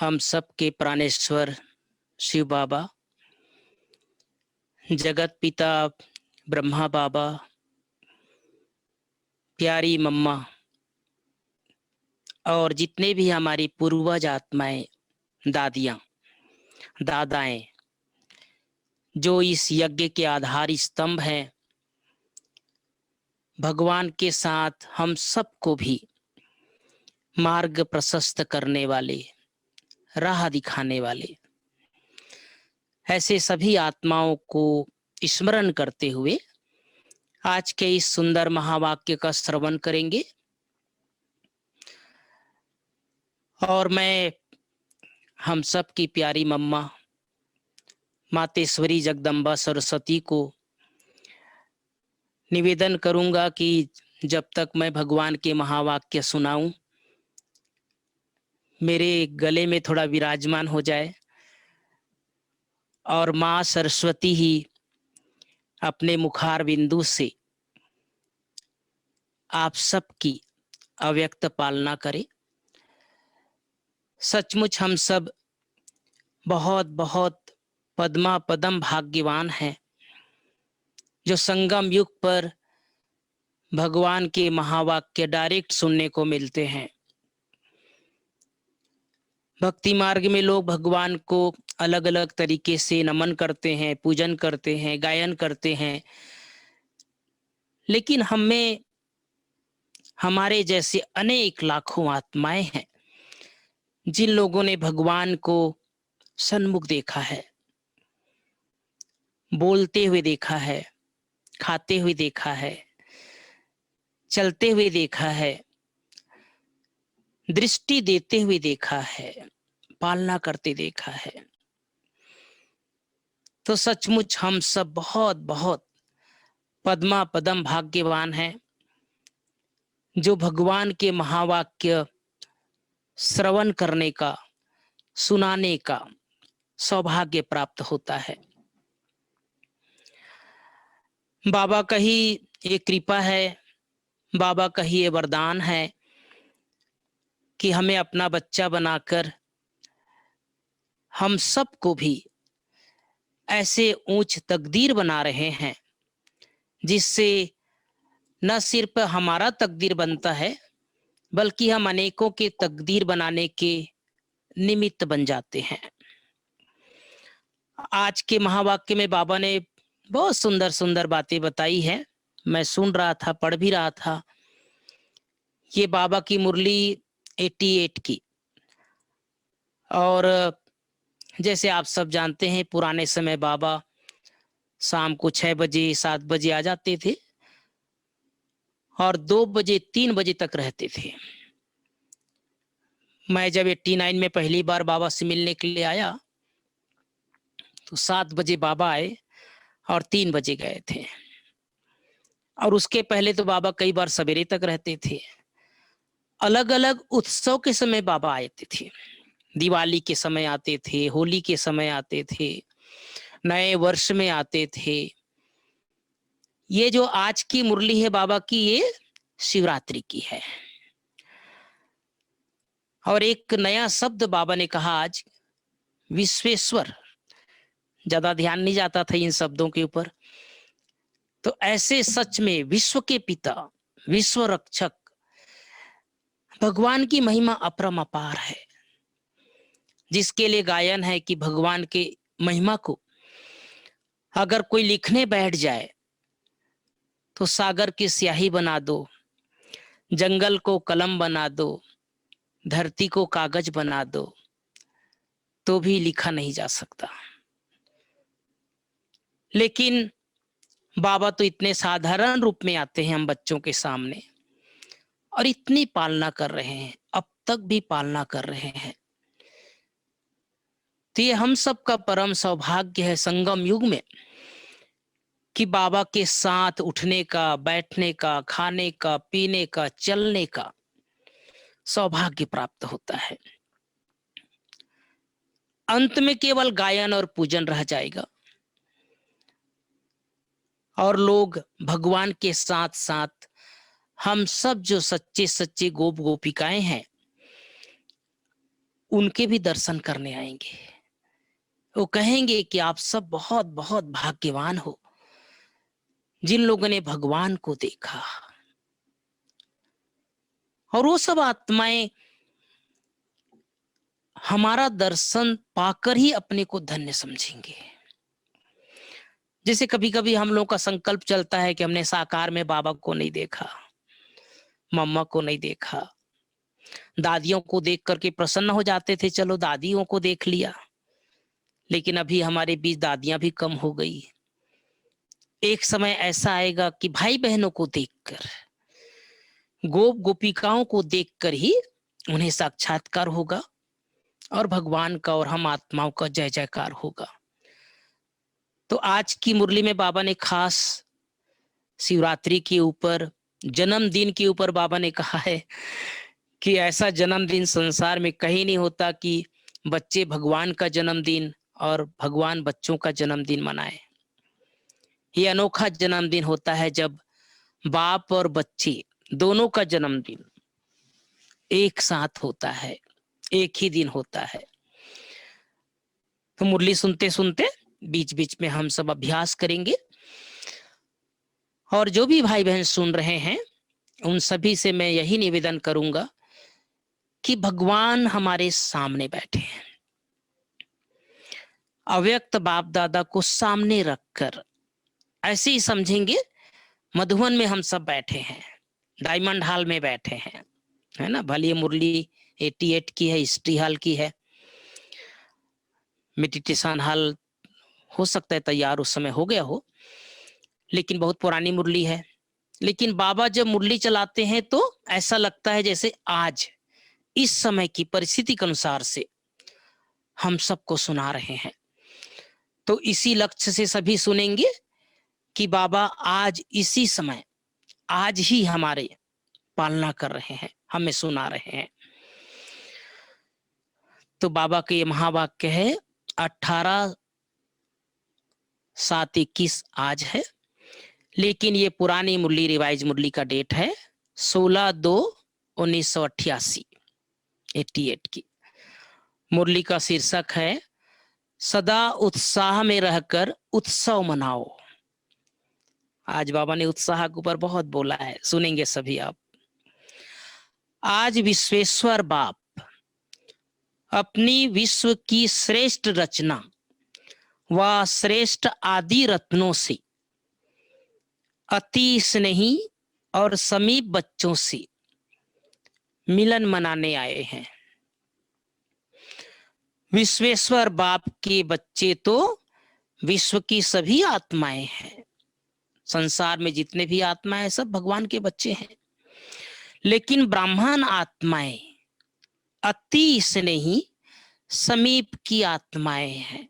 हम सबके प्राणेश्वर शिव बाबा, जगत पिता ब्रह्मा बाबा, प्यारी मम्मा और जितने भी हमारी पूर्वज आत्माएं, दादियां, दादाएं, जो इस यज्ञ के आधार स्तंभ हैं, भगवान के साथ हम सबको भी मार्ग प्रशस्त करने वाले, राह दिखाने वाले, ऐसे सभी आत्माओं को स्मरण करते हुए आज के इस सुंदर महावाक्य का श्रवण करेंगे। और मैं हम सब की प्यारी मम्मा मातेश्वरी जगदम्बा सरस्वती को निवेदन करूंगा कि जब तक मैं भगवान के महावाक्य सुनाऊं, मेरे गले में थोड़ा विराजमान हो जाए और माँ सरस्वती ही अपने मुखार बिंदु से आप सबकी अव्यक्त पालना करे। सचमुच हम सब बहुत बहुत पद्मा पदम भाग्यवान हैं, जो संगम युग पर भगवान के महावाक्य डायरेक्ट सुनने को मिलते हैं। भक्ति मार्ग में लोग भगवान को अलग अलग तरीके से नमन करते हैं, पूजन करते हैं, गायन करते हैं, लेकिन हमें हमारे जैसे अनेक लाखों आत्माएं हैं जिन लोगों ने भगवान को सन्मुख देखा है, बोलते हुए देखा है, खाते हुए देखा है, चलते हुए देखा है, दृष्टि देते हुए देखा है, पालना करते देखा है। तो सचमुच हम सब बहुत बहुत पद्मा पदम भाग्यवान हैं, जो भगवान के महावाक्य श्रवण करने का, सुनाने का सौभाग्य प्राप्त होता है। बाबा का ही ये कृपा है, बाबा का ही ये वरदान है कि हमें अपना बच्चा बनाकर हम सबको भी ऐसे ऊंच तकदीर बना रहे हैं, जिससे न सिर्फ हमारा तकदीर बनता है, बल्कि हम अनेकों के तकदीर बनाने के निमित्त बन जाते हैं। आज के महावाक्य में बाबा ने बहुत सुंदर सुंदर बातें बताई हैं। मैं सुन रहा था, पढ़ भी रहा था। ये बाबा की मुरली 88 की, और जैसे आप सब जानते हैं, पुराने समय बाबा शाम को 6 बजे 7 बजे आ जाते थे और 2 बजे 3 बजे तक रहते थे। मैं जब 89 में पहली बार बाबा से मिलने के लिए आया तो 7 बजे बाबा आए और 3 बजे गए थे। और उसके पहले तो बाबा कई बार सवेरे तक रहते थे। अलग अलग उत्सव के समय बाबा आते थे। दिवाली के समय आते थे, होली के समय आते थे, नए वर्ष में आते थे। ये जो आज की मुरली है बाबा की, ये शिवरात्रि की है। और एक नया शब्द बाबा ने कहा आज, विश्वेश्वर। ज्यादा ध्यान नहीं जाता था इन शब्दों के ऊपर। तो ऐसे सच में विश्व के पिता, विश्व रक्षक भगवान की महिमा अपरंपार है, जिसके लिए गायन है कि भगवान के महिमा को अगर कोई लिखने बैठ जाए तो सागर की स्याही बना दो, जंगल को कलम बना दो, धरती को कागज बना दो, तो भी लिखा नहीं जा सकता। लेकिन बाबा तो इतने साधारण रूप में आते हैं हम बच्चों के सामने और इतनी पालना कर रहे हैं, अब तक भी पालना कर रहे हैं। तो ये हम सब का परम सौभाग्य है संगम युग में कि बाबा के साथ उठने का, बैठने का, खाने का, पीने का, चलने का सौभाग्य प्राप्त होता है। अंत में केवल गायन और पूजन रह जाएगा और लोग भगवान के साथ साथ हम सब जो सच्चे सच्चे गोप गोपिकाएं हैं, उनके भी दर्शन करने आएंगे। वो कहेंगे कि आप सब बहुत बहुत भाग्यवान हो जिन लोगों ने भगवान को देखा। और वो सब आत्माएं हमारा दर्शन पाकर ही अपने को धन्य समझेंगे। जैसे कभी कभी हम लोग का संकल्प चलता है कि हमने साकार में बाबा को नहीं देखा, मम्मा को नहीं देखा, दादियों को देख करके प्रसन्न हो जाते थे, चलो दादियों को देख लिया। लेकिन अभी हमारे बीच दादियां भी कम हो गई। एक समय ऐसा आएगा कि भाई बहनों को देखकर, गोप गोपिकाओं को देखकर ही उन्हें साक्षात्कार होगा और भगवान का और हम आत्माओं का जय जयकार होगा। तो आज की मुरली में बाबा ने खास शिवरात्रि के ऊपर, जन्मदिन के ऊपर बाबा ने कहा है कि ऐसा जन्मदिन संसार में कहीं नहीं होता कि बच्चे भगवान का जन्मदिन और भगवान बच्चों का जन्मदिन मनाए। ये अनोखा जन्मदिन होता है जब बाप और बच्चे दोनों का जन्मदिन एक साथ होता है, एक ही दिन होता है। तो मुरली सुनते सुनते बीच बीच में हम सब अभ्यास करेंगे। और जो भी भाई बहन सुन रहे हैं उन सभी से मैं यही निवेदन करूंगा कि भगवान हमारे सामने बैठे हैं। अव्यक्त बाप दादा को सामने रखकर ऐसे ही समझेंगे मधुबन में हम सब बैठे हैं, डायमंड हॉल में बैठे हैं, है ना। भले मुरली 88 की है, हिस्ट्री हॉल की है, मेडिटेशन हॉल हो सकता है तैयार उस समय हो गया हो, लेकिन बहुत पुरानी मुरली है। लेकिन बाबा जब मुरली चलाते हैं तो ऐसा लगता है जैसे आज इस समय की परिस्थिति के अनुसार से हम सबको सुना रहे हैं। तो इसी लक्ष्य से सभी सुनेंगे कि बाबा आज इसी समय, आज ही हमारे पालना कर रहे हैं, हमें सुना रहे हैं। तो बाबा के ये महावाक्य है 18/7/21 आज है, लेकिन ये पुरानी मुरली रिवाइज मुरली का डेट है 16/2/1988 88 की। मुरली का शीर्षक है सदा उत्साह में रहकर उत्सव मनाओ। आज बाबा ने उत्साह के ऊपर बहुत बोला है, सुनेंगे सभी आप। आज विश्वेश्वर बाप अपनी विश्व की श्रेष्ठ रचना व श्रेष्ठ आदि रत्नों से अति स्नेही और समीप बच्चों से मिलन मनाने आए हैं। विश्वेश्वर बाप के बच्चे तो विश्व की सभी आत्माएं हैं, संसार में जितने भी आत्माएं सब भगवान के बच्चे हैं। लेकिन ब्राह्मण आत्माएं अति स्नेही समीप की आत्माएं हैं,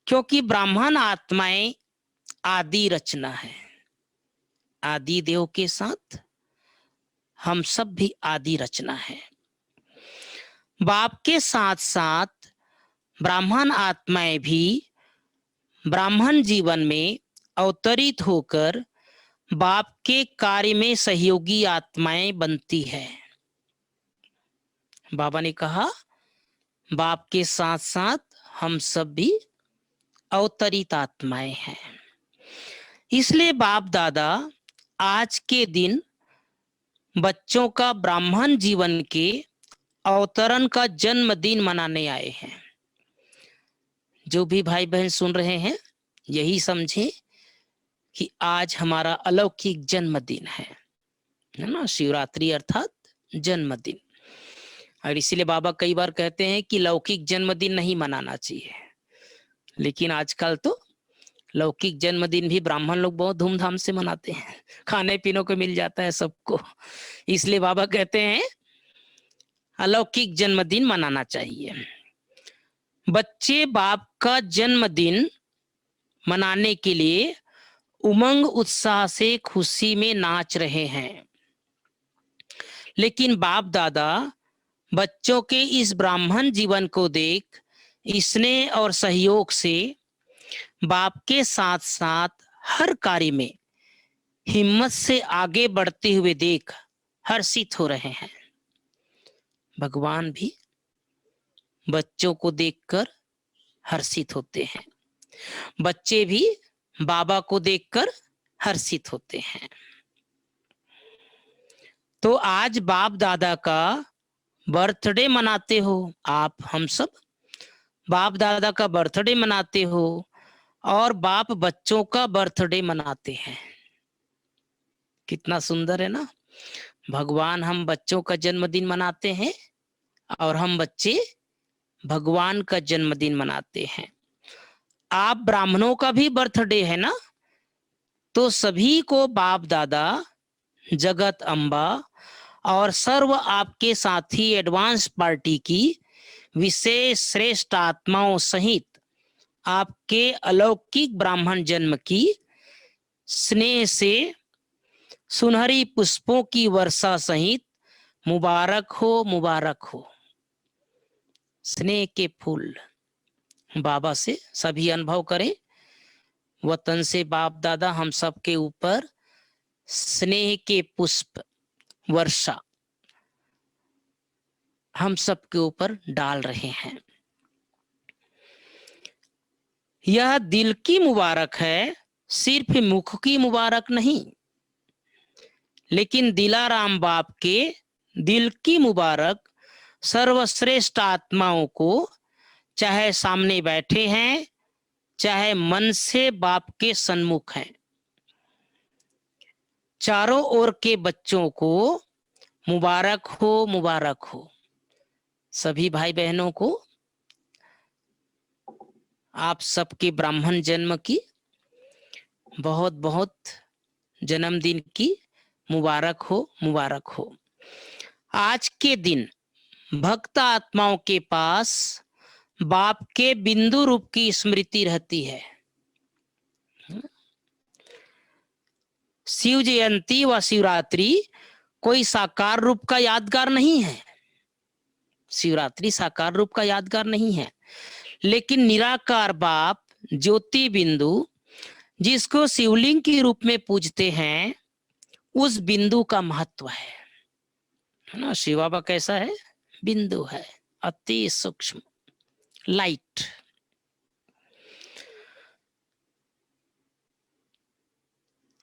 क्योंकि ब्राह्मण आत्माएं आदि रचना है। आदि देव के साथ हम सब भी आदि रचना है। बाप के साथ साथ ब्राह्मण आत्माएं भी ब्राह्मण जीवन में अवतरित होकर बाप के कार्य में सहयोगी आत्माएं बनती है। बाबा ने कहा बाप के साथ साथ हम सब भी अवतरित आत्माएं हैं। इसलिए बाप दादा आज के दिन बच्चों का ब्राह्मण जीवन के अवतरण का जन्मदिन मनाने आए हैं। जो भी भाई बहन सुन रहे हैं यही समझे कि आज हमारा अलौकिक जन्मदिन है ना, शिवरात्रि अर्थात जन्मदिन। और इसीलिए बाबा कई बार कहते हैं कि लौकिक जन्मदिन नहीं मनाना चाहिए, लेकिन आजकल तो लौकिक जन्मदिन भी ब्राह्मण लोग बहुत धूमधाम से मनाते हैं, खाने पीने को मिल जाता है सबको। इसलिए बाबा कहते हैं अलौकिक जन्मदिन मनाना चाहिए। बच्चे बाप का जन्मदिन मनाने के लिए उमंग उत्साह से खुशी में नाच रहे हैं, लेकिन बाप दादा बच्चों के इस ब्राह्मण जीवन को देख स्नेह और सहयोग से बाप के साथ साथ हर कार्य में हिम्मत से आगे बढ़ते हुए देख हर्षित हो रहे हैं। भगवान भी बच्चों को देखकर हर्षित होते हैं, बच्चे भी बाबा को देखकर हर्षित होते हैं। तो आज बाप दादा का बर्थडे मनाते हो आप, हम सब बाप दादा का बर्थडे मनाते हो और बाप बच्चों का बर्थडे मनाते हैं। कितना सुंदर है ना। भगवान हम बच्चों का जन्मदिन मनाते हैं और हम बच्चे भगवान का जन्मदिन मनाते हैं। आप ब्राह्मणों का भी बर्थडे है ना, तो सभी को बाप दादा, जगत अम्बा और सर्व आपके साथी एडवांस पार्टी की विशेष श्रेष्ठ आत्माओं सहित आपके अलौकिक ब्राह्मण जन्म की स्नेह से सुनहरी पुष्पों की वर्षा सहित मुबारक हो, मुबारक हो। स्नेह के फूल बाबा से सभी अनुभव करें। वतन से बाप दादा हम सब के ऊपर स्नेह के पुष्प वर्षा हम सब के ऊपर डाल रहे हैं। यह दिल की मुबारक है, सिर्फ मुख की मुबारक नहीं, लेकिन दिलाराम बाप के दिल की मुबारक सर्वश्रेष्ठ आत्माओं को, चाहे सामने बैठे हैं चाहे मन से बाप के सन्मुख हैं, चारों ओर के बच्चों को मुबारक हो, मुबारक हो। सभी भाई बहनों को आप सबके ब्राह्मण जन्म की बहुत बहुत जन्मदिन की मुबारक हो, मुबारक हो। आज के दिन भक्त आत्माओं के पास बाप के बिंदु रूप की स्मृति रहती है। शिव जयंती व शिवरात्रि कोई साकार रूप का यादगार नहीं है, शिवरात्रि साकार रूप का यादगार नहीं है, लेकिन निराकार बाप ज्योति बिंदु जिसको शिवलिंग के रूप में पूजते हैं, उस बिंदु का महत्व है ना। शिव बाबा कैसा है? बिंदु है, अति सूक्ष्म लाइट।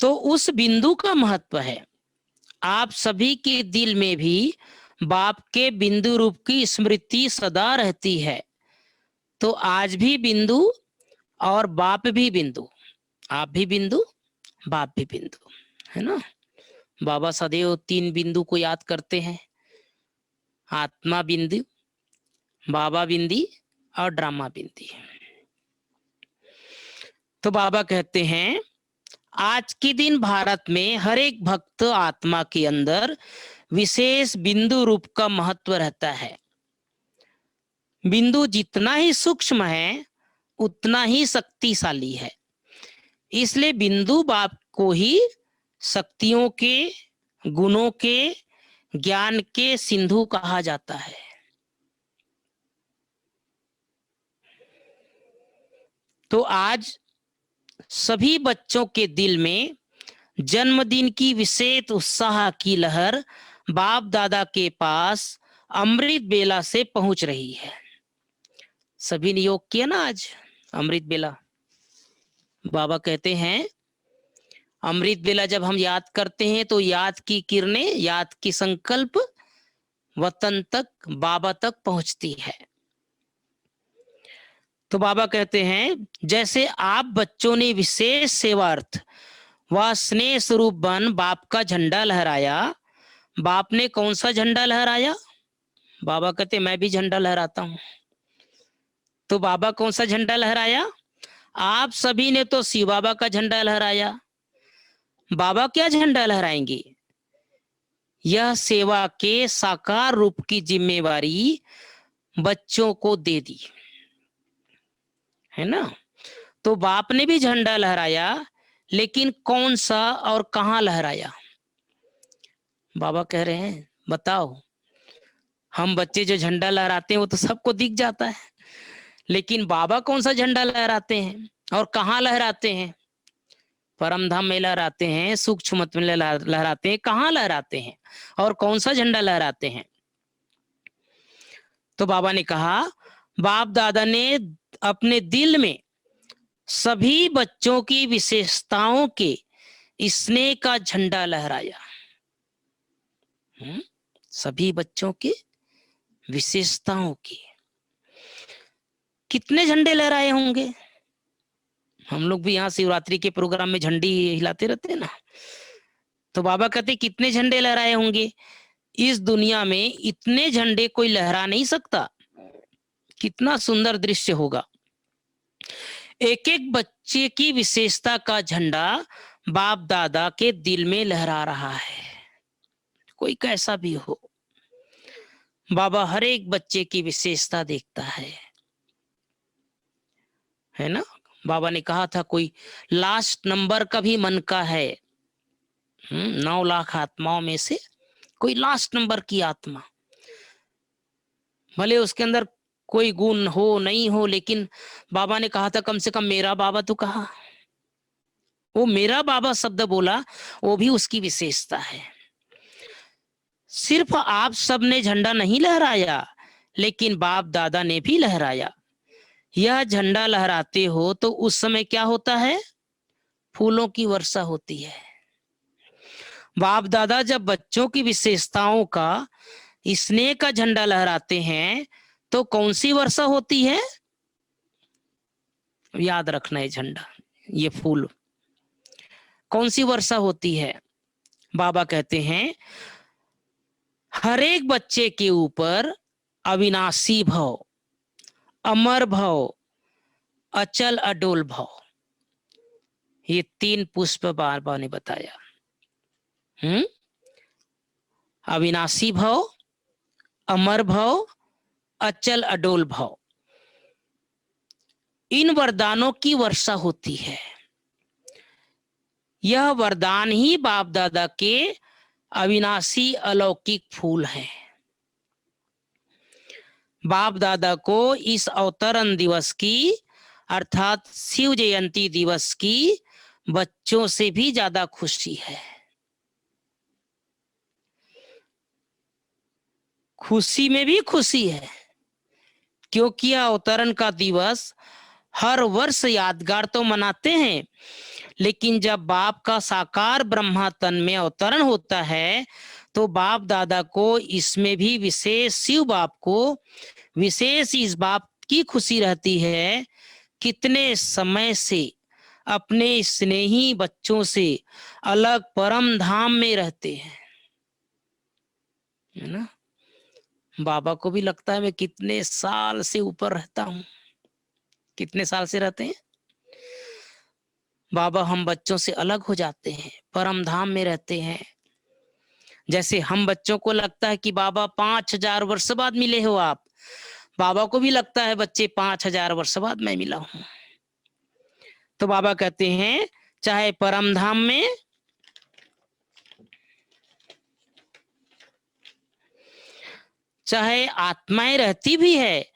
तो उस बिंदु का महत्व है। आप सभी के दिल में भी बाप के बिंदु रूप की स्मृति सदा रहती है। तो आज भी बिंदु और बाप भी बिंदु, आप भी बिंदु, बाप भी बिंदु, है ना। बाबा सदैव 3 बिंदु को याद करते हैं, आत्मा बिंदु, बाबा बिंदी और ड्रामा बिंदी। तो बाबा कहते हैं आज के दिन भारत में हर एक भक्त आत्मा के अंदर विशेष बिंदु रूप का महत्व रहता है। बिंदु जितना ही सूक्ष्म है उतना ही शक्तिशाली है, इसलिए बिंदु बाप को ही शक्तियों के, गुणों के, ज्ञान के सिंधु कहा जाता है। तो आज सभी बच्चों के दिल में जन्मदिन की विशेष उत्साह की लहर बाप दादा के पास अमृत बेला से पहुंच रही है। सभी ने योग किया ना आज अमृत बेला। बाबा कहते हैं अमृत बेला जब हम याद करते हैं तो याद की किरणें, याद की संकल्प वतन तक, बाबा तक पहुंचती है। तो बाबा कहते हैं जैसे आप बच्चों ने विशेष सेवार्थ व स्नेह स्वरूप बन बाप का झंडा लहराया। बाप ने कौन सा झंडा लहराया? बाबा कहते मैं भी झंडा लहराता हूं। तो बाबा कौन सा झंडा लहराया? आप सभी ने तो शिव बाबा का झंडा लहराया। बाबा क्या झंडा लहराएंगे? यह सेवा के साकार रूप की जिम्मेवारी बच्चों को दे दी, है ना। तो बाप ने भी झंडा लहराया, लेकिन कौन सा और कहां लहराया? बाबा कह रहे हैं बताओ। हम बच्चे जो झंडा लहराते हैं वो तो सबको दिख जाता है, लेकिन बाबा कौन सा झंडा लहराते हैं और कहां लहराते हैं? परम धाम में लहराते हैं, सूक्ष्म में लहराते हैं, कहां लहराते हैं और कौन सा झंडा लहराते हैं? तो बाबा ने कहा, बाप दादा ने अपने दिल में सभी बच्चों की विशेषताओं के स्नेह का झंडा लहराया। सभी बच्चों के विशेषताओं की कितने झंडे लहराए होंगे। हम लोग भी यहाँ शिवरात्रि के प्रोग्राम में झंडी हिलाते रहते हैं ना, तो बाबा कहते कितने झंडे लहराए होंगे। इस दुनिया में इतने झंडे कोई लहरा नहीं सकता। कितना सुंदर दृश्य होगा। एक एक बच्चे की विशेषता का झंडा बाप दादा के दिल में लहरा रहा है। कोई कैसा भी हो, बाबा हर एक बच्चे की विशेषता देखता है ना। बाबा ने कहा था कोई लास्ट नंबर का भी मन का है। 9 लाख आत्माओं में से कोई लास्ट नंबर की आत्मा, भले उसके अंदर कोई गुण हो नहीं हो, लेकिन बाबा ने कहा था कम से कम मेरा बाबा तो कहा। वो मेरा बाबा शब्द बोला, वो भी उसकी विशेषता है। सिर्फ आप सब ने झंडा नहीं लहराया, लेकिन बाप दादा ने भी लहराया। यह झंडा लहराते हो तो उस समय क्या होता है? फूलों की वर्षा होती है। बाप दादा जब बच्चों की विशेषताओं का स्नेह का झंडा लहराते हैं तो कौन सी वर्षा होती है? याद रखना है झंडा, ये फूल कौन सी वर्षा होती है? बाबा कहते हैं हर एक बच्चे के ऊपर अविनाशी भव, अमर भव, अचल अडोल भव, ये 3 पुष्प बाबा ने बताया। अविनाशी भव, अमर भव, अचल अडोल भव, इन वरदानों की वर्षा होती है। यह वरदान ही बाप दादा के अविनाशी अलौकिक फूल हैं। बाप दादा को इस अवतरण दिवस की अर्थात शिव जयंती दिवस की बच्चों से भी ज्यादा खुशी है। खुशी में भी खुशी है, क्योंकि यह अवतरण का दिवस हर वर्ष यादगार तो मनाते हैं, लेकिन जब बाप का साकार ब्रह्मा तन में अवतरण होता है तो बाप दादा को इसमें भी विशेष, शिव बाप को विशेष इस बात की खुशी रहती है कितने समय से अपने स्नेही बच्चों से अलग परम धाम में रहते हैं, है ना। बाबा को भी लगता है मैं कितने साल से ऊपर रहता हूं। कितने साल से रहते हैं बाबा? हम बच्चों से अलग हो जाते हैं, परम धाम में रहते हैं। जैसे हम बच्चों को लगता है कि बाबा 5000 वर्ष बाद मिले हो आप, बाबा को भी लगता है बच्चे 5000 वर्ष बाद मैं मिला हूं। तो बाबा कहते हैं चाहे परम धाम में चाहे आत्माएं रहती भी है,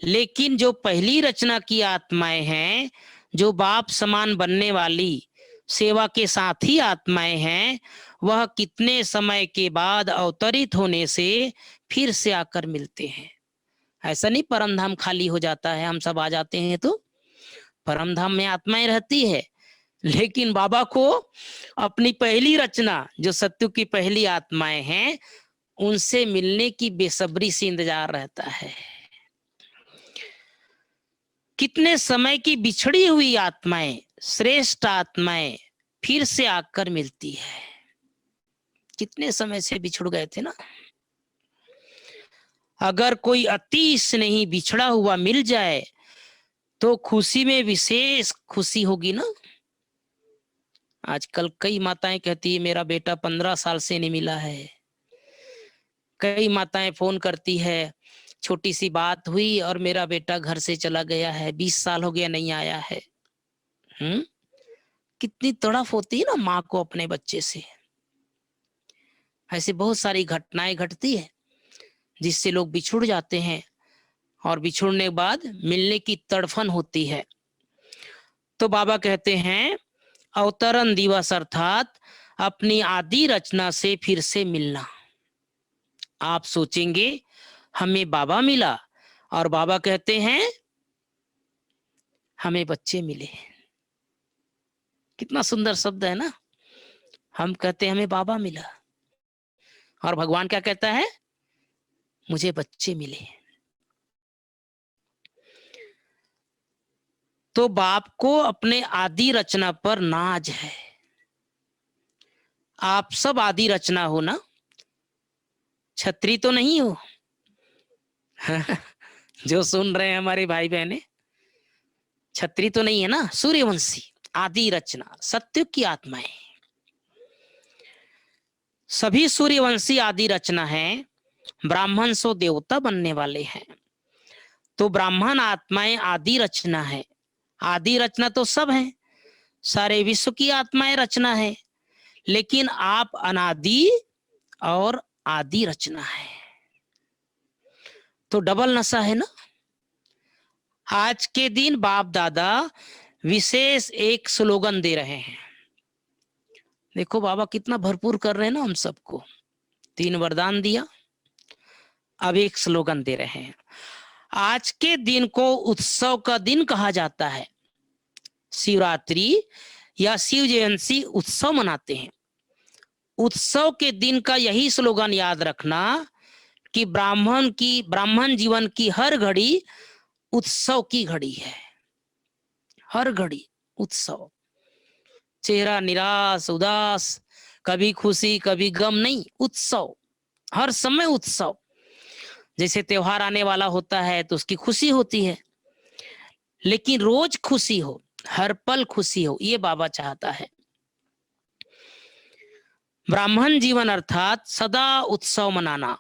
लेकिन जो पहली रचना की आत्माएं हैं, जो बाप समान बनने वाली सेवा के साथ ही आत्माएं हैं, वह कितने समय के बाद अवतरित होने से फिर से आकर मिलते हैं। ऐसा नहीं परम धाम खाली हो जाता है, हम सब आ जाते हैं तो परम धाम में आत्माएं रहती है, लेकिन बाबा को अपनी पहली रचना जो सत्य की पहली आत्माएं हैं उनसे मिलने की बेसब्री से इंतजार रहता है। कितने समय की बिछड़ी हुई आत्माएं, श्रेष्ठ आत्माएं फिर से आकर मिलती है। कितने समय से बिछड़ गए थे ना। अगर कोई अति स्नेही बिछड़ा हुआ मिल जाए तो खुशी में विशेष खुशी होगी ना। आजकल कई माताएं कहती है मेरा बेटा 15 साल से नहीं मिला है। कई माताएं फोन करती है, छोटी सी बात हुई और मेरा बेटा घर से चला गया है, 20 साल हो गया नहीं आया है। कितनी तड़फ होती है ना माँ को अपने बच्चे से। ऐसे बहुत सारी घटनाएं घटती है जिससे लोग बिछुड़ जाते हैं और बिछुड़ने के बाद मिलने की तड़फन होती है। तो बाबा कहते हैं अवतरण दिवस अर्थात अपनी आदि रचना से फिर से मिलना। आप सोचेंगे हमें बाबा मिला, और बाबा कहते हैं हमें बच्चे मिले। कितना सुंदर शब्द है ना। हम कहते हैं हमें बाबा मिला, और भगवान क्या कहता है, मुझे बच्चे मिले। तो बाप को अपने आदि रचना पर नाज है। आप सब आदि रचना हो ना, छत्री तो नहीं हो। जो सुन रहे हैं हमारे भाई बहने, छत्री तो नहीं है ना, सूर्यवंशी आदि रचना, सत्युग की आत्माएं। सभी सूर्यवंशी आदि रचना है, ब्राह्मण सो देवता बनने वाले हैं। तो ब्राह्मण आत्माएं आदि रचना है। आदि रचना तो सब है, सारे विश्व की आत्माएं रचना है, लेकिन आप अनादि और आदि रचना है। तो डबल नशा है ना। आज के दिन बाप दादा विशेष एक स्लोगन दे रहे हैं। देखो बाबा कितना भरपूर कर रहे हैं ना हम सबको। 3 वरदान दिया, अब एक स्लोगन दे रहे हैं। आज के दिन को उत्सव का दिन कहा जाता है। शिवरात्रि या शिव जयंती उत्सव मनाते हैं। उत्सव के दिन का यही स्लोगन याद रखना कि ब्राह्मण जीवन की हर घड़ी उत्सव की घड़ी है। हर घड़ी उत्सव, चेहरा निराश उदास, कभी खुशी कभी गम नहीं, उत्सव, हर समय उत्सव। जैसे त्योहार आने वाला होता है तो उसकी खुशी होती है, लेकिन रोज खुशी हो, हर पल खुशी हो, ये बाबा चाहता है। ब्राह्मण जीवन अर्थात सदा उत्सव मनाना,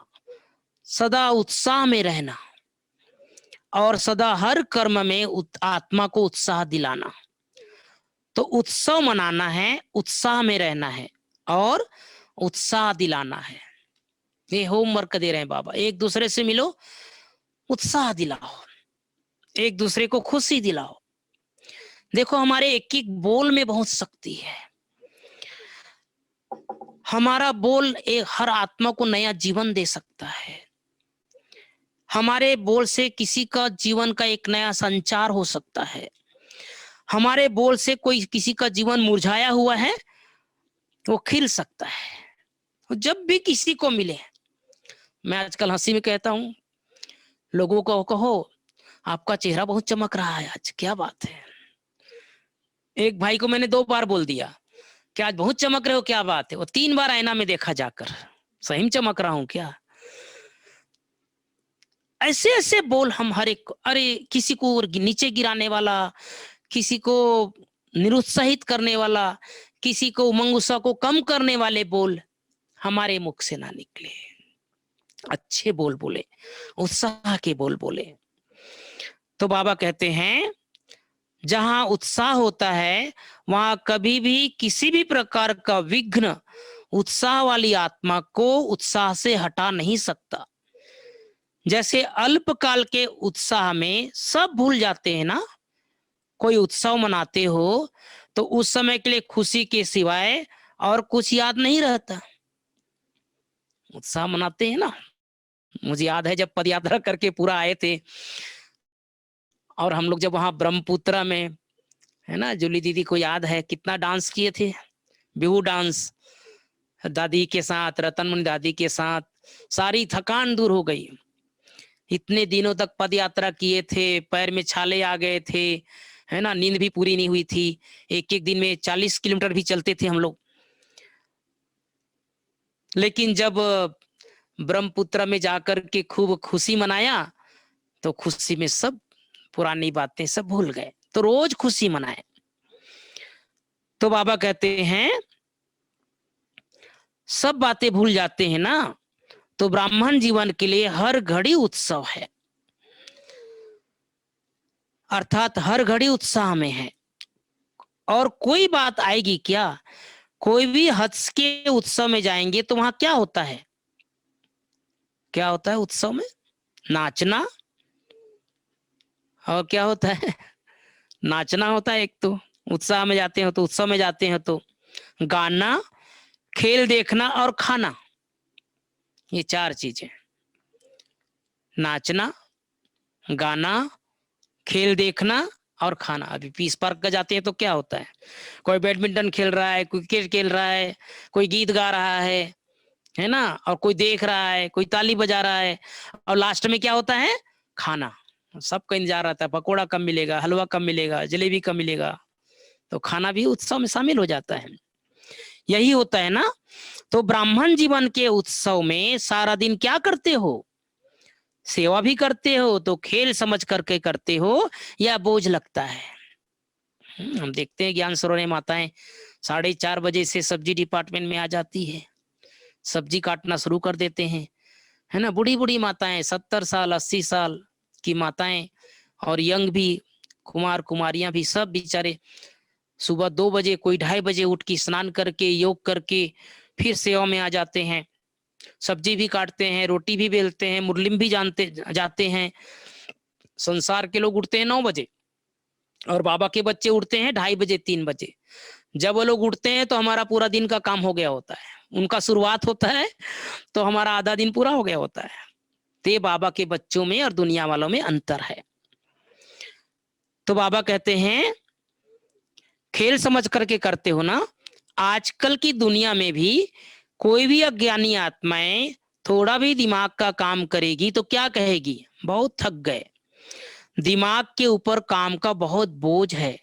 सदा उत्साह में रहना, और सदा हर कर्म में आत्मा को उत्साह दिलाना। तो उत्सव मनाना है, उत्साह में रहना है, और उत्साह दिलाना है। ये होमवर्क दे रहे हैं बाबा। एक दूसरे से मिलो, उत्साह दिलाओ, एक दूसरे को खुशी दिलाओ। देखो हमारे एक एक बोल में बहुत शक्ति है। हमारा बोल एक हर आत्मा को नया जीवन दे सकता है। हमारे बोल से किसी का जीवन का एक नया संचार हो सकता है। हमारे बोल से कोई किसी का जीवन मुरझाया हुआ है वो खिल सकता है। जब भी किसी को मिले, मैं आजकल हंसी में कहता हूं, लोगों को कहो आपका चेहरा बहुत चमक रहा है आज, क्या बात है। एक भाई को मैंने 2 बार बोल दिया कि आज बहुत चमक रहे हो, क्या बात है। वो 3 बार आईना में देखा जाकर, सही में चमक रहा हूं क्या। ऐसे ऐसे बोल हम हर एक, अरे किसी को नीचे गिराने वाला, किसी को निरुत्साहित करने वाला, किसी को उमंग उत्साह को कम करने वाले बोल हमारे मुख से ना निकले। अच्छे बोल बोले, उत्साह के बोल बोले। तो बाबा कहते हैं जहां उत्साह होता है वहां कभी भी किसी भी प्रकार का विघ्न उत्साह वाली आत्मा को उत्साह से हटा नहीं सकता। जैसे अल्पकाल के उत्साह में सब भूल जाते हैं ना, कोई उत्सव मनाते हो तो उस समय के लिए खुशी के सिवाय और कुछ याद नहीं रहता। उत्साह मनाते हैं ना। मुझे याद है जब पद यात्रा करके पूरा आए थे, और हम लोग जब वहां ब्रह्मपुत्रा में, है ना, जूली दीदी को याद है कितना डांस किए थे, बिहू डांस दादी के साथ, रतन मुनि दादी के साथ, सारी थकान दूर हो गई। इतने दिनों तक पद यात्रा किए थे, पैर में छाले आ गए थे, है ना, नींद भी पूरी नहीं हुई थी। एक एक दिन में 40 किलोमीटर भी चलते थे हम लोग। लेकिन जब ब्रह्मपुत्र में जाकर के खूब खुशी मनाया तो खुशी में सब पुरानी बातें सब भूल गए। तो रोज खुशी मनाए। तो बाबा कहते हैं सब बातें भूल जाते हैं ना, तो ब्राह्मण जीवन के लिए हर घड़ी उत्सव है, अर्थात हर घड़ी उत्साह में है। और कोई बात आएगी क्या, कोई भी हंस के उत्सव में जाएंगे तो वहां क्या होता है, क्या होता है उत्सव में, नाचना, और क्या होता है नाचना होता है। एक तो उत्साह में जाते हो तो उत्सव में जाते हैं तो गाना, खेल देखना और खाना, ये 4 चीजें। नाचना, गाना, खेल देखना और खाना। अभी पीस पार्क का जाते हैं तो क्या होता है, कोई बैडमिंटन खेल रहा है, कोई क्रिकेट खेल रहा है, कोई गीत गा रहा है ना, और कोई देख रहा है, कोई ताली बजा रहा है, और लास्ट में क्या होता है, खाना। सबका इंतजार रहता है, पकोड़ा कब मिलेगा, हलवा कब मिलेगा, जलेबी कब मिलेगा। तो खाना भी उत्सव में शामिल हो जाता है, यही होता है ना। तो ब्राह्मण जीवन के उत्सव में सारा दिन क्या करते हो, सेवा भी करते हो तो खेल समझ करके करते हो या बोझ लगता है। हम देखते हैं ज्ञान सरोवर माताएं 4:30 बजे से सब्जी डिपार्टमेंट में आ जाती है, सब्जी काटना शुरू कर देते हैं, है ना। बूढ़ी बूढ़ी माताएं 70 साल 80 साल की माताएं और यंग भी, कुमार कुमारियां भी, सब बेचारे सुबह 2 बजे, कोई 2:30 बजे उठ के स्नान करके योग करके फिर सेवा में आ जाते हैं। सब्जी भी काटते हैं, रोटी भी बेलते हैं, मुरलिम भी जानते जाते हैं। संसार के लोग उठते हैं 9 बजे और बाबा के बच्चे उठते हैं 2:30 बजे 3 बजे। जब वो लोग उठते हैं तो हमारा पूरा दिन का काम हो गया होता है, उनका शुरुआत होता है तो हमारा आधा दिन पूरा हो गया होता है। तो ये बाबा के बच्चों में और दुनिया वालों में अंतर है। तो बाबा कहते हैं खेल समझ करके करते हो ना। आजकल की दुनिया में भी कोई भी अज्ञानी आत्माएं थोड़ा भी दिमाग का काम करेगी तो क्या कहेगी, बहुत थक गए, दिमाग के ऊपर काम का बहुत बोझ है।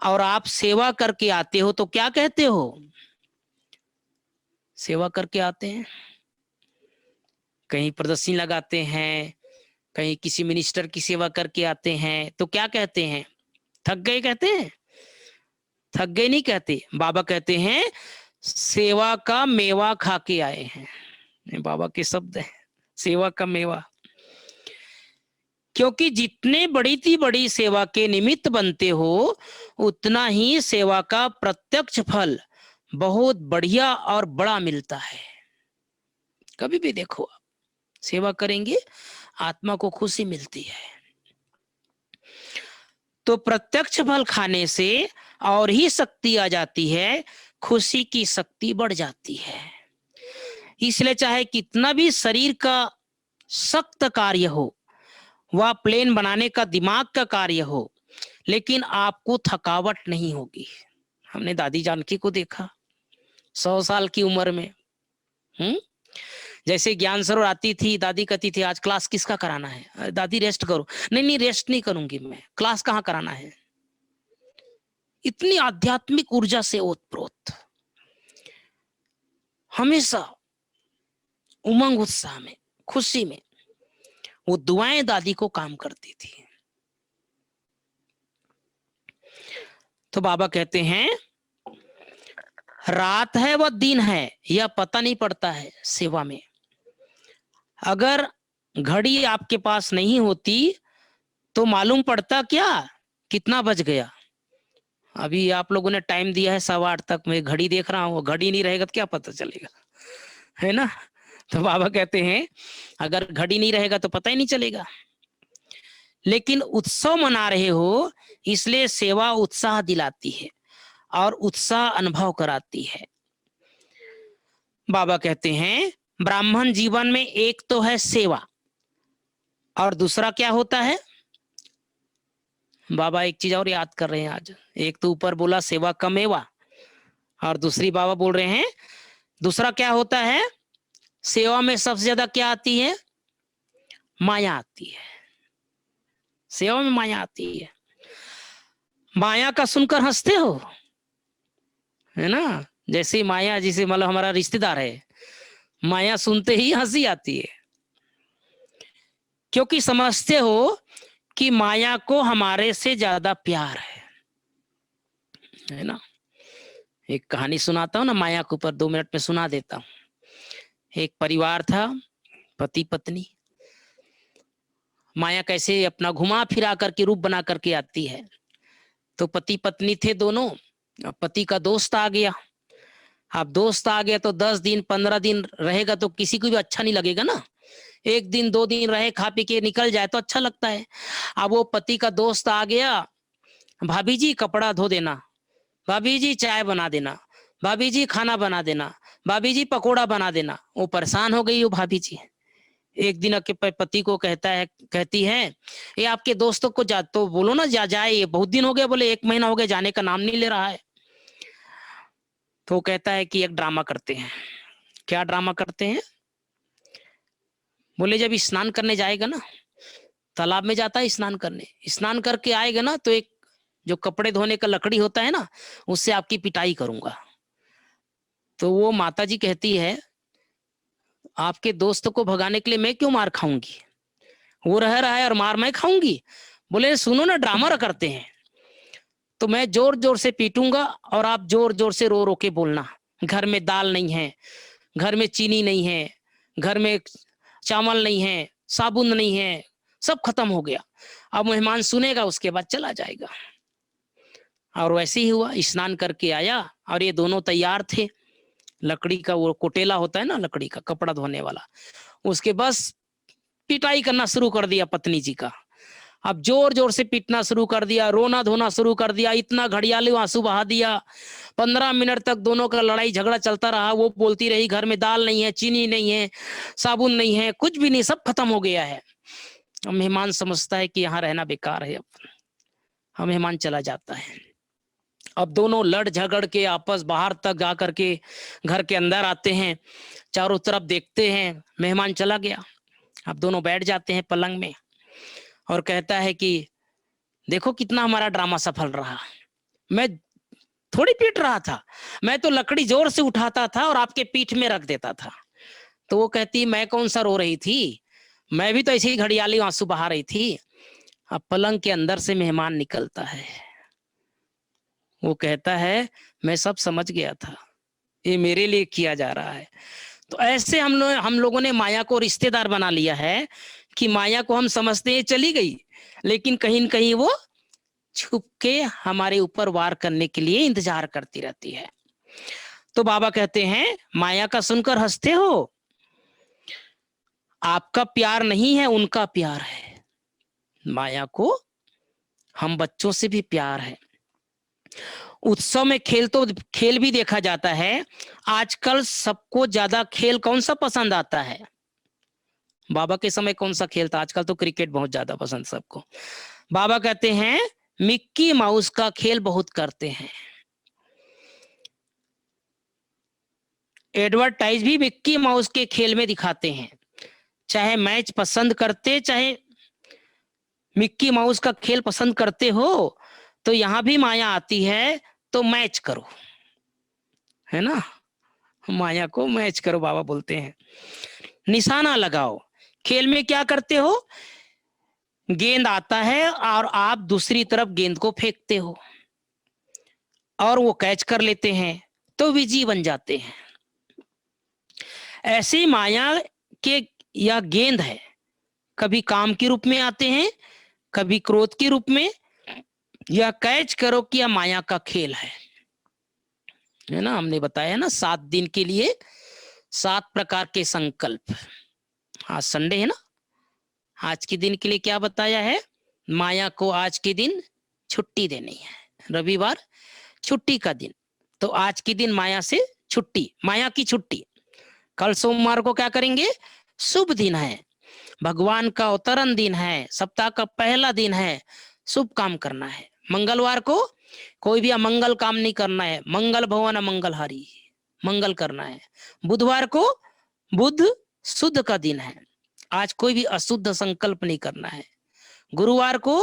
और आप सेवा करके आते हो तो क्या कहते हो, सेवा करके आते हैं, कहीं प्रदर्शनी लगाते हैं, कहीं किसी मिनिस्टर की सेवा करके आते हैं तो क्या कहते हैं, थक गए कहते हैं, थक गए नहीं कहते। बाबा कहते हैं सेवा का मेवा खा के आए हैं, बाबा के शब्द हैं, सेवा का मेवा। क्योंकि जितने बड़ी थी बड़ी सेवा के निमित्त बनते हो उतना ही सेवा का प्रत्यक्ष फल बहुत बढ़िया और बड़ा मिलता है। कभी भी देखो आप सेवा करेंगे आत्मा को खुशी मिलती है। तो प्रत्यक्ष फल खाने से और ही शक्ति आ जाती है, खुशी की शक्ति बढ़ जाती है। इसलिए चाहे कितना भी शरीर का सख्त कार्य हो, वह प्लेन बनाने का दिमाग का कार्य हो, लेकिन आपको थकावट नहीं होगी। हमने दादी जानकी को देखा 100 साल की उम्र में, जैसे ज्ञान सरोवर आती थी, दादी कहती थी आज क्लास किसका कराना है, अरे दादी रेस्ट करो, नहीं नहीं रेस्ट नहीं करूंगी मैं, क्लास कहाँ कराना है। इतनी आध्यात्मिक ऊर्जा से ओतप्रोत, हमेशा उमंग उत्साह में, खुशी में, वो दुआएं दादी को काम करती थी। तो बाबा कहते हैं रात है व दिन है यह पता नहीं पड़ता है सेवा में। अगर घड़ी आपके पास नहीं होती तो मालूम पड़ता क्या कितना बज गया। अभी आप लोगों ने टाइम दिया है 8:15 तक, मैं घड़ी देख रहा हूँ, घड़ी नहीं रहेगा तो क्या पता चलेगा, है ना। तो बाबा कहते हैं अगर घड़ी नहीं रहेगा तो पता ही नहीं चलेगा। लेकिन उत्सव मना रहे हो इसलिए सेवा उत्साह दिलाती है और उत्साह अनुभव कराती है। बाबा कहते हैं ब्राह्मण जीवन में एक तो है सेवा और दूसरा क्या होता है, बाबा एक चीज और याद कर रहे हैं आज। एक तो ऊपर बोला सेवा का मेवा, और दूसरी बाबा बोल रहे हैं दूसरा क्या होता है, सेवा में सबसे ज्यादा क्या आती है, माया आती है। सेवा में माया आती है। माया का सुनकर हंसते हो, है ना। जैसे माया, जिसे मतलब हमारा रिश्तेदार है, माया सुनते ही हंसी आती है, क्योंकि समझते हो कि माया को हमारे से ज्यादा प्यार है ना। एक कहानी सुनाता हूँ ना माया के ऊपर, 2 मिनट में सुना देता हूँ। एक परिवार था, पति पत्नी। माया कैसे अपना घुमा फिरा करके रूप बना करके आती है। तो पति पत्नी थे दोनों, पति का दोस्त आ गया। अब दोस्त आ गया तो 10 दिन 15 दिन रहेगा तो किसी को भी अच्छा नहीं लगेगा ना। 1 दिन 2 दिन रहे, खा पी के निकल जाए तो अच्छा लगता है। अब वो पति का दोस्त आ गया, भाभी जी कपड़ा धो देना, भाभी जी चाय बना देना, भाभी जी खाना बना देना, भाभी जी पकोड़ा बना देना। वो परेशान हो गई वो भाभी जी, एक दिन के पति को कहती है ये आपके दोस्तों को जा तो बोलो ना जाए, ये बहुत दिन हो गए, बोले 1 महीना हो गया, जाने का नाम नहीं ले रहा है। तो कहता है कि एक ड्रामा करते हैं। क्या ड्रामा करते हैं? बोले जब स्नान करने जाएगा ना, तालाब में जाता है स्नान करने, स्नान करके आएगा ना तो एक जो कपड़े धोने का लकड़ी होता है ना, उससे आपकी पिटाई करूंगा। तो वो माता जी कहती है आपके दोस्त को भगाने के लिए मैं क्यों मार खाऊंगी, वो रह रहा है और मार मैं खाऊंगी। बोले सुनो ना ड्रामा करते हैं, तो मैं जोर जोर से पीटूंगा और आप जोर जोर से रो रो के बोलना घर में दाल नहीं है, घर में चीनी नहीं है, घर में चावल नहीं है, साबुन नहीं है, सब खत्म हो गया। अब मेहमान सुनेगा, उसके बाद चला जाएगा। और वैसे ही हुआ, स्नान करके आया और ये दोनों तैयार थे। लकड़ी का वो कोटेला होता है ना, लकड़ी का कपड़ा धोने वाला, उसके बस पिटाई करना शुरू कर दिया पत्नी जी का। अब जोर जोर से पीटना शुरू कर दिया, रोना धोना शुरू कर दिया, इतना घड़ियालू आंसू बहा दिया। 15 मिनट तक दोनों का लड़ाई झगड़ा चलता रहा। वो बोलती रही घर में दाल नहीं है, चीनी नहीं है, साबुन नहीं है, कुछ भी नहीं, सब खत्म हो गया है। अब मेहमान समझता है कि यहाँ रहना बेकार है। अब मेहमान चला जाता है। अब दोनों लड़ झगड़ के आपस बाहर तक जा करके घर के अंदर आते हैं, चारों तरफ देखते हैं, मेहमान चला गया। अब दोनों बैठ जाते हैं पलंग में और कहता है कि देखो कितना हमारा ड्रामा सफल रहा, मैं थोड़ी पीट रहा था, मैं तो लकड़ी जोर से उठाता था और आपके पीठ में रख देता था। तो वो कहती मैं कौन सा रो रही थी, मैं भी तो ऐसे ही घड़ियाली आंसू बहा रही थी। अब पलंग के अंदर से मेहमान निकलता है, वो कहता है मैं सब समझ गया था, ये मेरे लिए किया जा रहा है। तो ऐसे हम लोगों ने माया को रिश्तेदार बना लिया है कि माया को हम समझते हैं चली गई, लेकिन कहीं न कहीं वो छुप के हमारे ऊपर वार करने के लिए इंतजार करती रहती है। तो बाबा कहते हैं माया का सुनकर हंसते हो, आपका प्यार नहीं है उनका प्यार है। माया को हम बच्चों से भी प्यार है। उत्सव में खेल भी देखा जाता है। आजकल सबको ज्यादा खेल कौन सा पसंद आता है? बाबा के समय कौन सा खेल था? आजकल तो क्रिकेट बहुत ज्यादा पसंद सबको। बाबा कहते हैं मिक्की माउस का खेल बहुत करते हैं। एडवर्टाइज भी मिक्की माउस के खेल में दिखाते हैं। चाहे मैच पसंद करते, चाहे मिक्की माउस का खेल पसंद करते हो, तो यहां भी माया आती है, तो मैच करो, है ना, माया को मैच करो बाबा बोलते हैं। निशाना लगाओ, खेल में क्या करते हो, गेंद आता है और आप दूसरी तरफ गेंद को फेंकते हो और वो कैच कर लेते हैं, तो विजयी बन जाते हैं। ऐसी माया के या गेंद है, कभी काम के रूप में आते हैं, कभी क्रोध के रूप में, या कैच करो कि यह माया का खेल है ना। हमने बताया ना 7 दिन के लिए 7 प्रकार के संकल्प। आज संडे है ना, आज के दिन के लिए क्या बताया है, माया को आज के दिन छुट्टी देनी है, रविवार छुट्टी का दिन, तो आज के दिन माया से छुट्टी, माया की छुट्टी। कल सोमवार को क्या करेंगे, शुभ दिन है, भगवान का अवतरण दिन है, सप्ताह का पहला दिन है, शुभ काम करना है। मंगलवार को कोई भी अमंगल काम नहीं करना है, मंगल भवन अमंगलहारी, मंगल करना है। बुधवार को बुध शुद्ध का दिन है, आज कोई भी अशुद्ध संकल्प नहीं करना है। गुरुवार को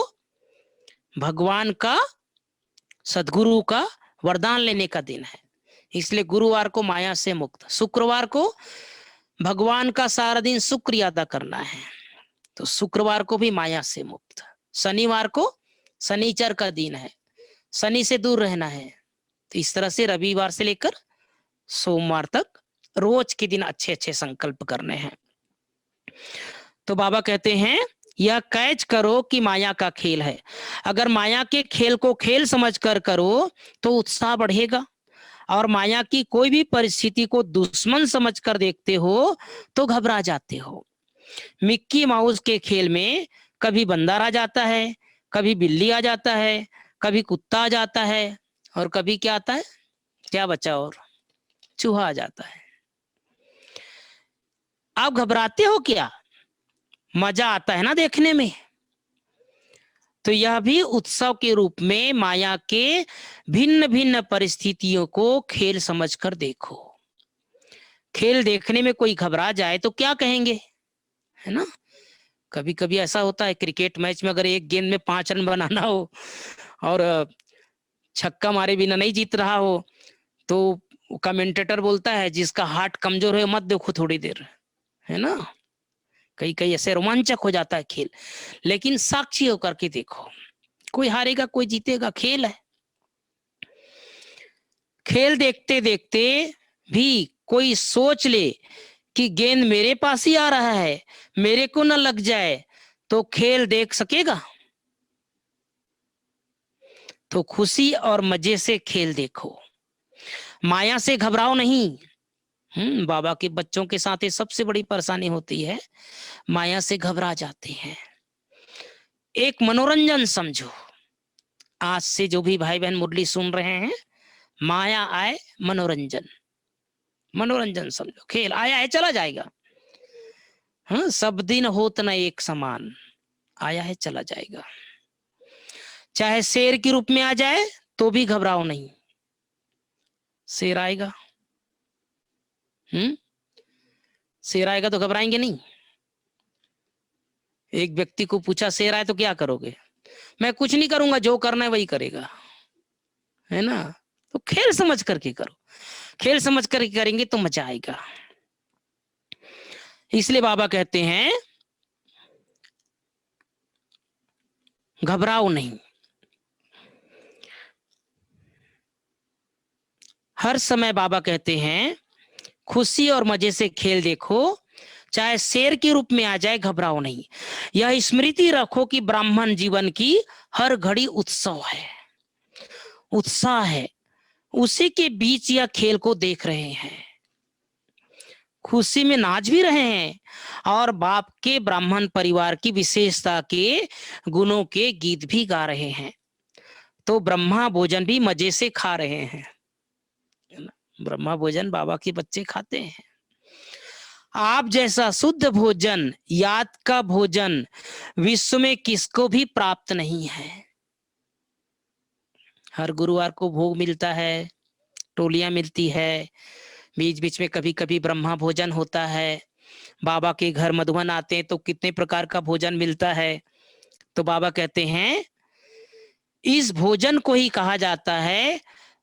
भगवान का, सदगुरु का वरदान लेने का दिन है, इसलिए गुरुवार को माया से मुक्त। शुक्रवार को भगवान का सारा दिन शुक्रिया अदा करना है, तो शुक्रवार को भी माया से मुक्त। शनिवार को शनिचर का दिन है, शनि से दूर रहना है। तो इस तरह से रविवार से लेकर सोमवार तक रोज के दिन अच्छे अच्छे संकल्प करने हैं। तो बाबा कहते हैं यह कैच करो कि माया का खेल है। अगर माया के खेल को खेल समझकर करो तो उत्साह बढ़ेगा, और माया की कोई भी परिस्थिति को दुश्मन समझकर देखते हो तो घबरा जाते हो। मिक्की माउस के खेल में कभी बंदर आ जाता है, कभी बिल्ली आ जाता है, कभी कुत्ता आ जाता है, और कभी क्या आता है, क्या बचा, और चूहा आ जाता है। आप घबराते हो क्या? मजा आता है ना देखने में। तो यह भी उत्सव के रूप में माया के भिन्न भिन्न परिस्थितियों को खेल समझकर देखो। खेल देखने में कोई घबरा जाए तो क्या कहेंगे, है ना। कभी कभी ऐसा होता है क्रिकेट मैच में, अगर एक गेंद में 5 रन बनाना हो और छक्का मारे बिना नहीं जीत रहा हो, तो कमेंटेटर बोलता है जिसका हार्ट कमजोर है मत देखो थोड़ी देर, है ना। कई कई ऐसे रोमांचक हो जाता है खेल। लेकिन साक्षी होकर के देखो, कोई हारेगा कोई जीतेगा, खेल है। खेल देखते देखते भी कोई सोच ले कि गेंद मेरे पास ही आ रहा है, मेरे को न लग जाए, तो खेल देख सकेगा। तो खुशी और मजे से खेल देखो, माया से घबराओ नहीं। बाबा के बच्चों के साथ ये सबसे बड़ी परेशानी होती है, माया से घबरा जाते हैं। एक मनोरंजन समझो, आज से जो भी भाई बहन मुरली सुन रहे हैं, माया आए मनोरंजन, मनोरंजन समझो, खेल आया है चला जाएगा। हाँ, सब दिन होत न एक समान, आया है चला जाएगा। चाहे शेर के रूप में आ जाए तो भी घबराओ नहीं, शेर आएगा। शेर आएगा तो घबराएंगे नहीं। एक व्यक्ति को पूछा शेर आए तो क्या करोगे, मैं कुछ नहीं करूंगा, जो करना है वही करेगा, है ना। तो खेल समझ करके करो, खेल समझ करके करेंगे तो मजा आएगा। इसलिए बाबा कहते हैं घबराओ नहीं, हर समय बाबा कहते हैं खुशी और मजे से खेल देखो, चाहे शेर के रूप में आ जाए घबराओ नहीं। यह स्मृति रखो कि ब्राह्मण जीवन की हर घड़ी उत्सव है, उत्साह है, उसी के बीच यह खेल को देख रहे हैं, खुशी में नाच भी रहे हैं और बाप के ब्राह्मण परिवार की विशेषता के गुणों के गीत भी गा रहे हैं। तो ब्रह्मा भोजन भी मजे से खा रहे हैं, ब्रह्मा भोजन बाबा के बच्चे खाते हैं। आप जैसा शुद्ध भोजन, याद का भोजन विश्व में किसको भी प्राप्त नहीं है। हर गुरुवार को भोग मिलता है, टोलियां मिलती है, बीच बीच में कभी कभी ब्रह्मा भोजन होता है। बाबा के घर मधुबन आते हैं तो कितने प्रकार का भोजन मिलता है। तो बाबा कहते हैं इस भोजन को ही कहा जाता है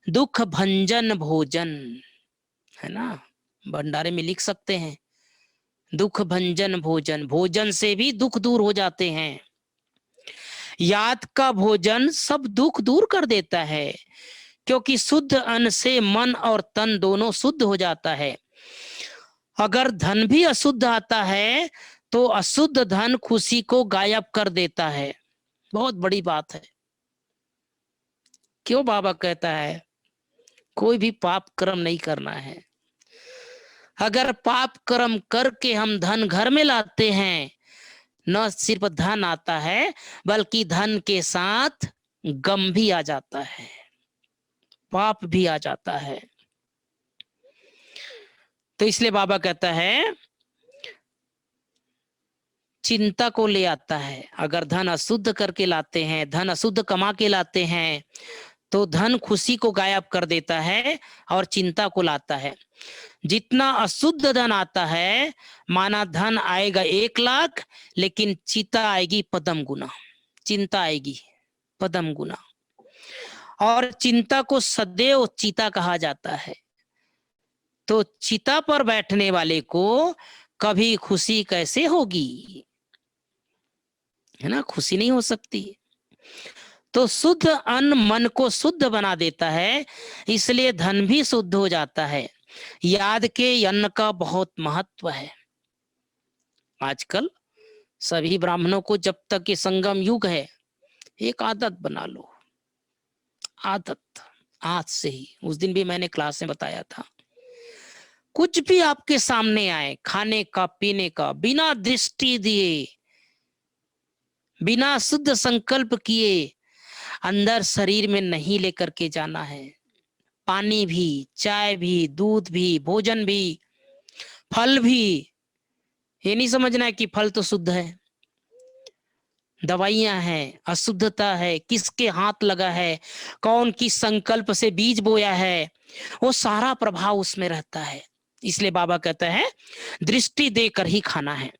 दुख भंजन भोजन, है ना। भंडारे में लिख सकते हैं दुख भंजन भोजन, भोजन से भी दुख दूर हो जाते हैं। याद का भोजन सब दुख दूर कर देता है, क्योंकि शुद्ध अन्न से मन और तन दोनों शुद्ध हो जाता है। अगर धन भी अशुद्ध आता है तो अशुद्ध धन खुशी को गायब कर देता है। बहुत बड़ी बात है। क्यों बाबा कहता है कोई भी पाप कर्म नहीं करना है। अगर पाप कर्म करके हम धन घर में लाते हैं, न सिर्फ धन आता है बल्कि धन के साथ गम भी आ जाता है, पाप भी आ जाता है। तो इसलिए बाबा कहता है चिंता को ले आता है। अगर धन अशुद्ध करके लाते हैं, धन अशुद्ध कमा के लाते हैं, तो धन खुशी को गायब कर देता है और चिंता को लाता है। जितना अशुद्ध धन आता है, माना धन आएगा 1 लाख लेकिन चिंता आएगी पदम गुना, चिंता आएगी पदम गुना। और चिंता को सदैव चिता कहा जाता है। तो चिता पर बैठने वाले को कभी खुशी कैसे होगी, है ना, खुशी नहीं हो सकती। तो शुद्ध अन्न मन को शुद्ध बना देता है, इसलिए धन भी शुद्ध हो जाता है। याद के अन्न का बहुत महत्व है। आजकल सभी ब्राह्मणों को जब तक ये संगम युग है, एक आदत बना लो, आदत आज से ही। उस दिन भी मैंने क्लास में बताया था, कुछ भी आपके सामने आए, खाने का पीने का, बिना दृष्टि दिए, बिना शुद्ध संकल्प किए अंदर शरीर में नहीं लेकर के जाना है। पानी भी, चाय भी, दूध भी, भोजन भी, फल भी। ये नहीं समझना है कि फल तो शुद्ध है, दवाइयां हैं, अशुद्धता है, किसके हाथ लगा है, कौन किस संकल्प से बीज बोया है, वो सारा प्रभाव उसमें रहता है। इसलिए बाबा कहते हैं दृष्टि देकर ही खाना है।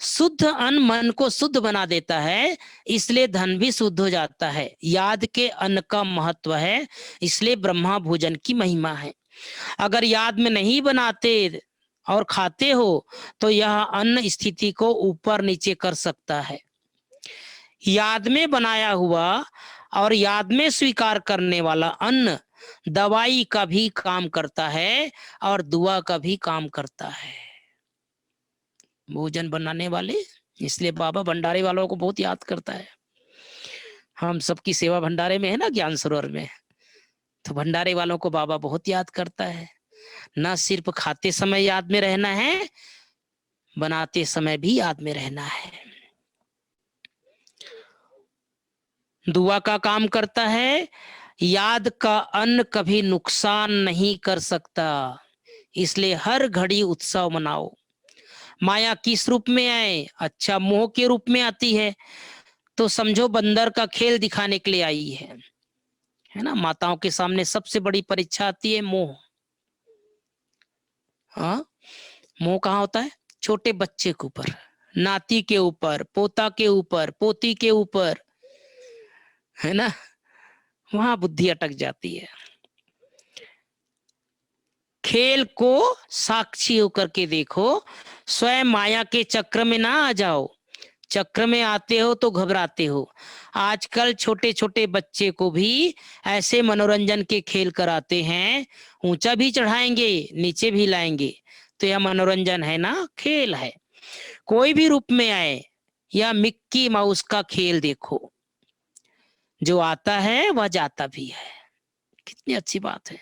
शुद्ध अन्न मन को शुद्ध बना देता है, इसलिए धन भी शुद्ध हो जाता है। याद के अन्न का महत्व है, इसलिए ब्रह्मा भोजन की महिमा है। अगर याद में नहीं बनाते और खाते हो तो यह अन्न स्थिति को ऊपर नीचे कर सकता है। याद में बनाया हुआ और याद में स्वीकार करने वाला अन्न दवाई का भी काम करता है और दुआ का भी काम करता है। भोजन बनाने वाले, इसलिए बाबा भंडारे वालों को बहुत याद करता है। हम सबकी सेवा भंडारे में है ना, ज्ञान सरोवर में, तो भंडारे वालों को बाबा बहुत याद करता है। न सिर्फ खाते समय याद में रहना है, बनाते समय भी याद में रहना है। दुआ का काम करता है। याद का अन्न कभी नुकसान नहीं कर सकता, इसलिए हर घड़ी उत्सव मनाओ। माया किस रूप में आए? अच्छा, मोह के रूप में आती है, तो समझो बंदर का खेल दिखाने के लिए आई है ना। माताओं के सामने सबसे बड़ी परीक्षा आती है मोह। हाँ, मोह कहाँ होता है? छोटे बच्चे के ऊपर, नाती के ऊपर, पोता के ऊपर, पोती के ऊपर, है ना, वहां बुद्धि अटक जाती है। खेल को साक्षी होकर के देखो, स्वयं माया के चक्र में ना आ जाओ। चक्र में आते हो तो घबराते हो। आजकल छोटे छोटे बच्चे को भी ऐसे मनोरंजन के खेल कराते हैं, ऊंचा भी चढ़ाएंगे नीचे भी लाएंगे, तो यह मनोरंजन है ना, खेल है। कोई भी रूप में आए, या मिक्की माउस का खेल देखो, जो आता है वह जाता भी है। कितनी अच्छी बात है,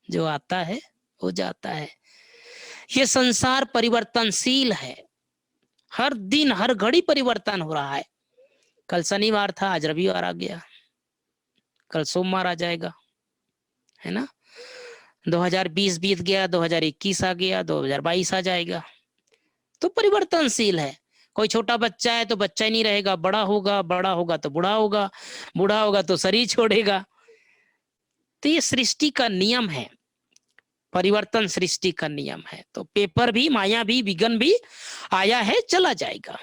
जो आता है वो जाता है। ये संसार परिवर्तनशील है, हर दिन हर घड़ी परिवर्तन हो रहा है। कल शनिवार था, आज रविवार आ गया, कल सोमवार आ जाएगा, है ना। 2020 बीत गया, 2021 आ गया, 2022 आ जाएगा। तो परिवर्तनशील है। कोई छोटा बच्चा है तो बच्चा ही नहीं रहेगा, बड़ा होगा, बड़ा होगा तो बूढ़ा होगा, बूढ़ा होगा तो शरीर छोड़ेगा। तो ये सृष्टि का नियम है, परिवर्तन सृष्टि का नियम है। तो पेपर भी, माया भी, विघ्न भी आया है, चला जाएगा।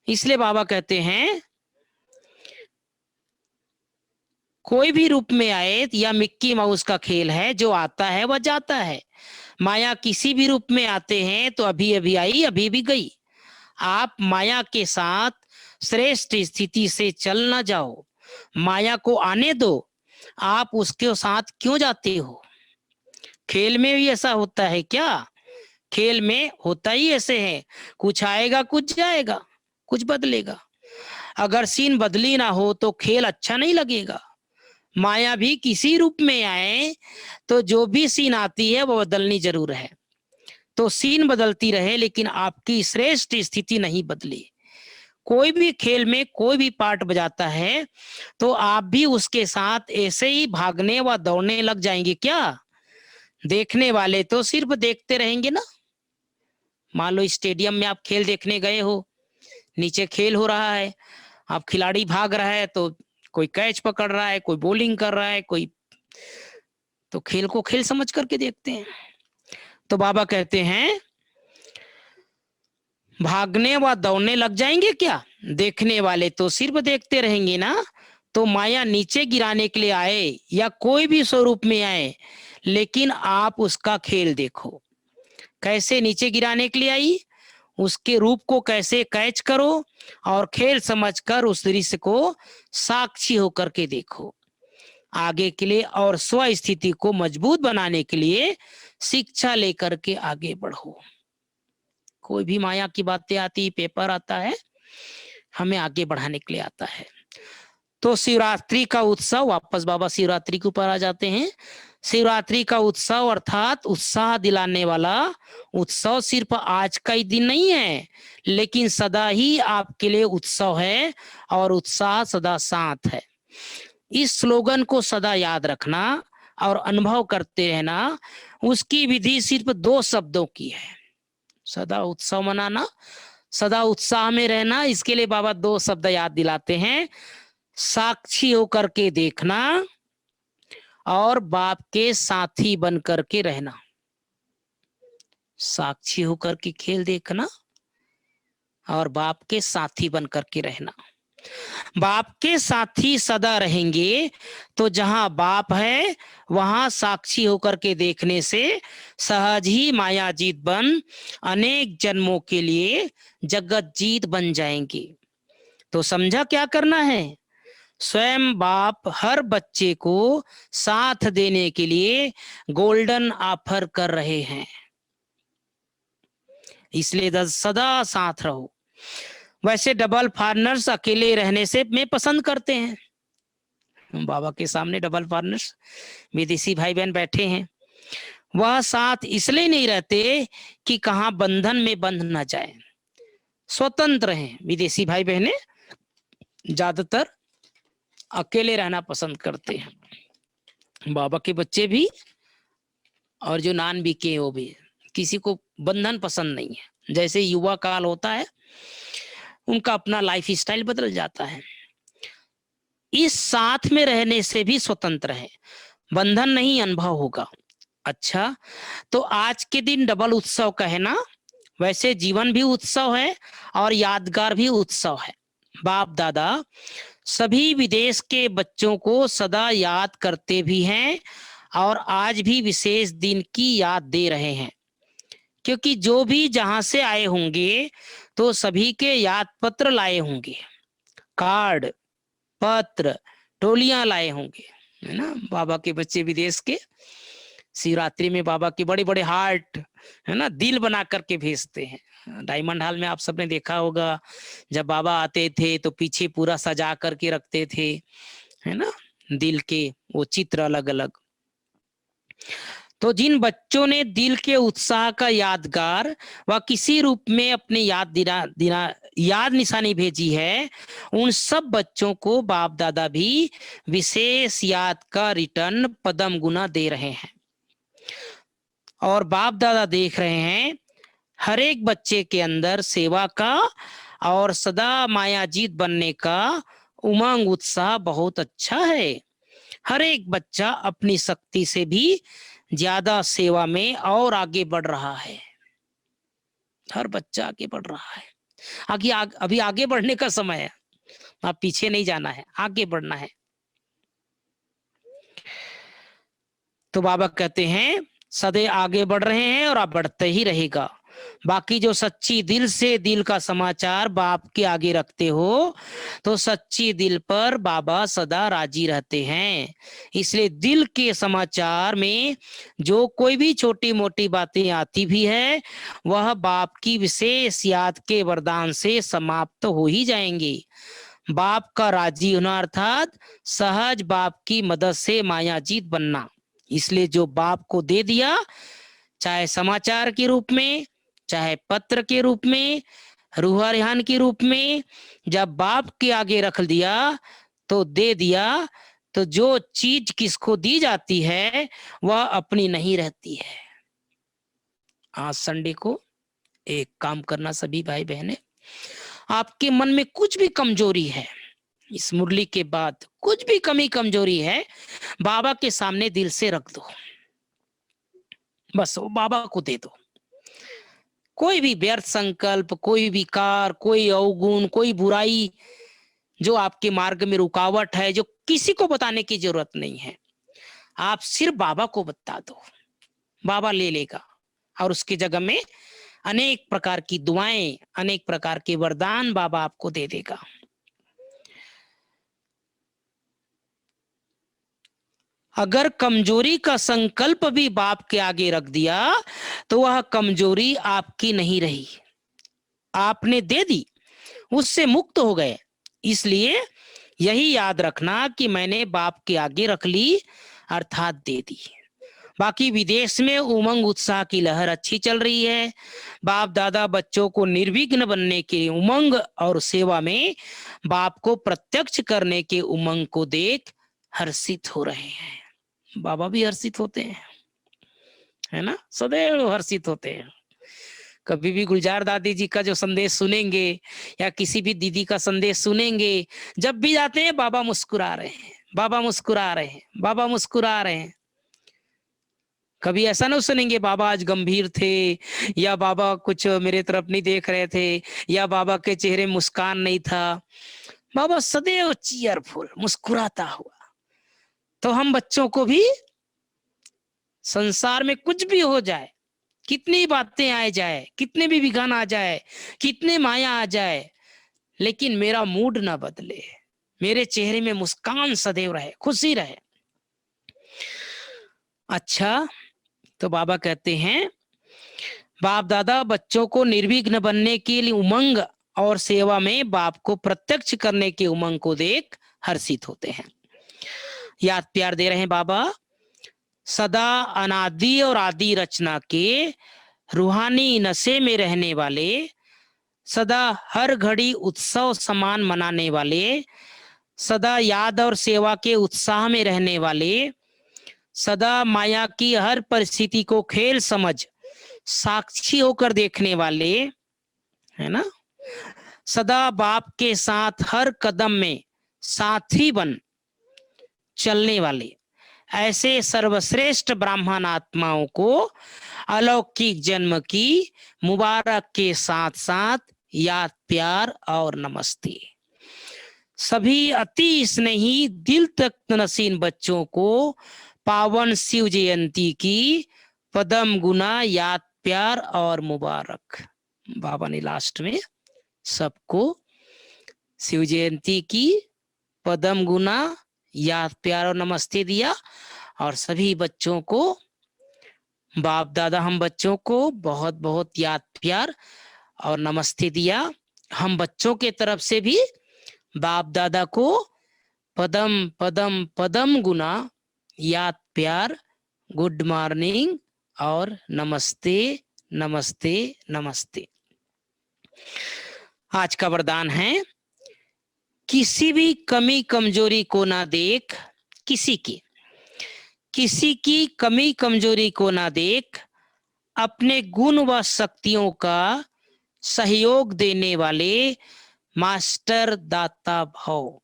इसलिए बाबा कहते हैं कोई भी रूप में आए, या मिक्की माउस का खेल है, जो आता है वह जाता है। माया किसी भी रूप में आते हैं तो अभी अभी आई, अभी भी गई। आप माया के साथ श्रेष्ठ स्थिति से चल ना जाओ, माया को आने दो। आप उसके साथ क्यों जाते हो? खेल में भी ऐसा होता है क्या? खेल में होता ही ऐसे है, कुछ आएगा कुछ जाएगा, कुछ बदलेगा। अगर सीन बदली ना हो तो खेल अच्छा नहीं लगेगा। माया भी किसी रूप में आए तो जो भी सीन आती है वो बदलनी जरूर है। तो सीन बदलती रहे, लेकिन आपकी श्रेष्ठ स्थिति नहीं बदली। कोई भी खेल में कोई भी पार्ट बजाता है तो आप भी उसके साथ ऐसे ही भागने व दौड़ने लग जाएंगे क्या? देखने वाले तो सिर्फ देखते रहेंगे ना। मान लो स्टेडियम में आप खेल देखने गए हो, नीचे खेल हो रहा है, आप खिलाड़ी भाग रहा है, तो कोई कैच पकड़ रहा है, कोई बॉलिंग कर रहा है, कोई, तो खेल को खेल समझ करके देखते हैं। तो बाबा कहते हैं भागने व दौड़ने लग जाएंगे क्या? देखने वाले तो सिर्फ देखते रहेंगे ना। तो माया नीचे गिराने के लिए आए या कोई भी स्वरूप में आए, लेकिन आप उसका खेल देखो। कैसे नीचे गिराने के लिए आई, उसके रूप को कैसे कैच करो और खेल समझकर उस दृश्य को साक्षी होकर के देखो। आगे के लिए और स्व स्थिति को मजबूत बनाने के लिए शिक्षा लेकर के आगे बढ़ो। कोई भी माया की बातें आती, पेपर आता है, हमें आगे बढ़ाने के लिए आता है। तो शिवरात्रि का उत्सव, वापस बाबा शिवरात्रि के ऊपर आ जाते हैं। शिवरात्रि का उत्सव अर्थात उत्साह दिलाने वाला उत्सव सिर्फ आज का ही दिन नहीं है, लेकिन सदा ही आपके लिए उत्सव है और उत्साह सदा साथ है। इस स्लोगन को सदा याद रखना और अनुभव करते रहना। उसकी विधि सिर्फ 2 शब्दों की है, सदा उत्सव मनाना, सदा उत्साह में रहना, इसके लिए बाबा 2 शब्द याद दिलाते हैं, साक्षी होकर के देखना और बाप के साथी बन करके रहना। साक्षी होकर के खेल देखना और बाप के साथी बन करके रहना। बाप के साथी सदा रहेंगे तो जहां बाप है वहां साक्षी होकर के देखने से सहज ही मायाजीत बन अनेक जन्मों के लिए जगत जीत बन जाएंगे। तो समझा क्या करना है? स्वयं बाप हर बच्चे को साथ देने के लिए गोल्डन ऑफर कर रहे हैं, इसलिए सदा साथ रहो। वैसे डबल फार्नर्स अकेले रहने से मैं पसंद करते हैं। बाबा के सामने डबल फार्नर्स विदेशी भाई बहन बैठे हैं, वह साथ इसलिए नहीं रहते कि कहां बंधन में बंध ना जाए, स्वतंत्र हैं। विदेशी भाई बहने ज्यादातर अकेले रहना पसंद करते हैं। बाबा के बच्चे भी और जो नॉन बीके वो भी, किसी को बंधन पसंद नहीं है। जैसे युवा काल होता है उनका अपना लाइफ स्टाइल बदल जाता है, इस साथ में रहने से भी स्वतंत्र है, बंधन नहीं अनुभव होगा। अच्छा, तो आज के दिन डबल उत्सव का है ना, वैसे जीवन भी उत्सव है और यादगार भी उत्सव है। बाप दादा सभी विदेश के बच्चों को सदा याद करते भी हैं और आज भी विशेष दिन की याद दे रहे हैं, क्योंकि जो भी जहां से आए होंगे तो सभी के याद पत्र लाए होंगे, कार्ड पत्र टोलियां लाए होंगे, है ना। बाबा के बच्चे विदेश के शिवरात्रि में बाबा के बड़े बड़े हार्ट, है ना, दिल बना करके भेजते हैं। डायमंड हॉल में आप सबने देखा होगा, जब बाबा आते थे तो पीछे पूरा सजा करके रखते थे, है ना, दिल के वो चित्र अलग अलग। तो जिन बच्चों ने दिल के उत्साह का यादगार व किसी रूप में अपने याद निशानी भेजी है, उन सब बच्चों को बाप दादा भी विशेष याद का रिटर्न पदम गुना दे रहे हैं। और बाप दादा देख रहे हैं हर एक बच्चे के अंदर सेवा का और सदा मायाजीत बनने का उमंग उत्साह बहुत अच्छा है। हर एक बच्चा अपनी शक्ति से भी ज्यादा सेवा में और आगे बढ़ रहा है। हर बच्चा आगे बढ़ रहा है। अभी आगे बढ़ने का समय है, आप पीछे नहीं जाना है, आगे बढ़ना है। तो बाबा कहते हैं सदैव आगे बढ़ रहे हैं और आप बढ़ते ही रहेगा। बाकी जो सच्ची दिल से दिल का समाचार बाप के आगे रखते हो तो सच्ची दिल पर बाबा सदा राजी रहते हैं। इसलिए दिल के समाचार में जो कोई भी छोटी मोटी बातें आती भी है वह बाप की विशेष याद के वरदान से समाप्त हो ही जाएंगी। बाप का राजी होना अर्थात सहज बाप की मदद से मायाजीत बनना। इसलिए जो बाप को दे दिया, चाहे समाचार के रूप में, चाहे पत्र के रूप में, रूह रेहान के रूप में, जब बाप के आगे रख दिया तो दे दिया। तो जो चीज किसको दी जाती है वह अपनी नहीं रहती है। आज संडे को एक काम करना सभी भाई बहने, आपके मन में कुछ भी कमजोरी है, इस मुरली के बाद कुछ भी कमी कमजोरी है, बाबा के सामने दिल से रख दो, बस वो बाबा को दे दो। कोई भी व्यर्थ संकल्प, कोई विकार, कोई अवगुण, कोई बुराई जो आपके मार्ग में रुकावट है, जो किसी को बताने की जरूरत नहीं है, आप सिर्फ बाबा को बता दो, बाबा ले लेगा। और उसकी जगह में अनेक प्रकार की दुआएं, अनेक प्रकार के वरदान बाबा आपको दे देगा। अगर कमजोरी का संकल्प भी बाप के आगे रख दिया तो वह कमजोरी आपकी नहीं रही, आपने दे दी, उससे मुक्त हो गए। इसलिए यही याद रखना कि मैंने बाप के आगे रख ली अर्थात दे दी। बाकी विदेश में उमंग उत्साह की लहर अच्छी चल रही है। बाप दादा बच्चों को निर्विघ्न बनने के उमंग और सेवा में बाप को प्रत्यक्ष करने के उमंग को देख हर्षित हो रहे हैं। बाबा भी हर्षित होते हैं, है ना, सदैव हर्षित होते हैं। कभी भी गुलजार दादी जी का जो संदेश सुनेंगे या किसी भी दीदी का संदेश सुनेंगे, जब भी जाते हैं बाबा मुस्कुरा रहे हैं, बाबा मुस्कुरा रहे हैं, बाबा मुस्कुरा रहे हैं। कभी ऐसा ना सुनेंगे बाबा आज गंभीर थे, या बाबा कुछ मेरे तरफ नहीं देख रहे थे, या बाबा के चेहरे मुस्कान नहीं था। बाबा सदैव चीयरफुल, मुस्कुराता हुआ। तो हम बच्चों को भी संसार में कुछ भी हो जाए, कितनी बातें आ जाए, कितने भी विघन आ जाए, कितने माया आ जाए, लेकिन मेरा मूड ना बदले, मेरे चेहरे में मुस्कान सदैव रहे, खुशी रहे। अच्छा, तो बाबा कहते हैं बाप दादा बच्चों को निर्विघ्न बनने के लिए उमंग और सेवा में बाप को प्रत्यक्ष करने के उमंग को देख हर्षित होते हैं। याद प्यार दे रहे हैं बाबा, सदा अनादि और आदि रचना के रूहानी नशे में रहने वाले, सदा हर घड़ी उत्सव समान मनाने वाले, सदा याद और सेवा के उत्साह में रहने वाले, सदा माया की हर परिस्थिति को खेल समझ साक्षी होकर देखने वाले, है ना, सदा बाप के साथ हर कदम में साथी बन चलने वाले, ऐसे सर्वश्रेष्ठ ब्राह्मण आत्माओं को अलौकिक जन्म की मुबारक के साथ साथ याद प्यार और नमस्ते। सभी अति स्नेही दिल तक नसीन बच्चों को पावन शिव जयंती की पदम गुना याद प्यार और मुबारक। बाबा ने लास्ट में सबको शिव जयंती की पदम गुना याद प्यार और नमस्ते दिया, और सभी बच्चों को, बाप दादा हम बच्चों को बहुत बहुत याद प्यार और नमस्ते दिया। हम बच्चों के तरफ से भी बाप दादा को पदम पदम पदम गुना याद प्यार, गुड मॉर्निंग और नमस्ते नमस्ते नमस्ते। आज का वरदान है, किसी भी कमी कमजोरी को ना देख, किसी की कमी कमजोरी को ना देख, अपने गुण व शक्तियों का सहयोग देने वाले मास्टर दाता भाव।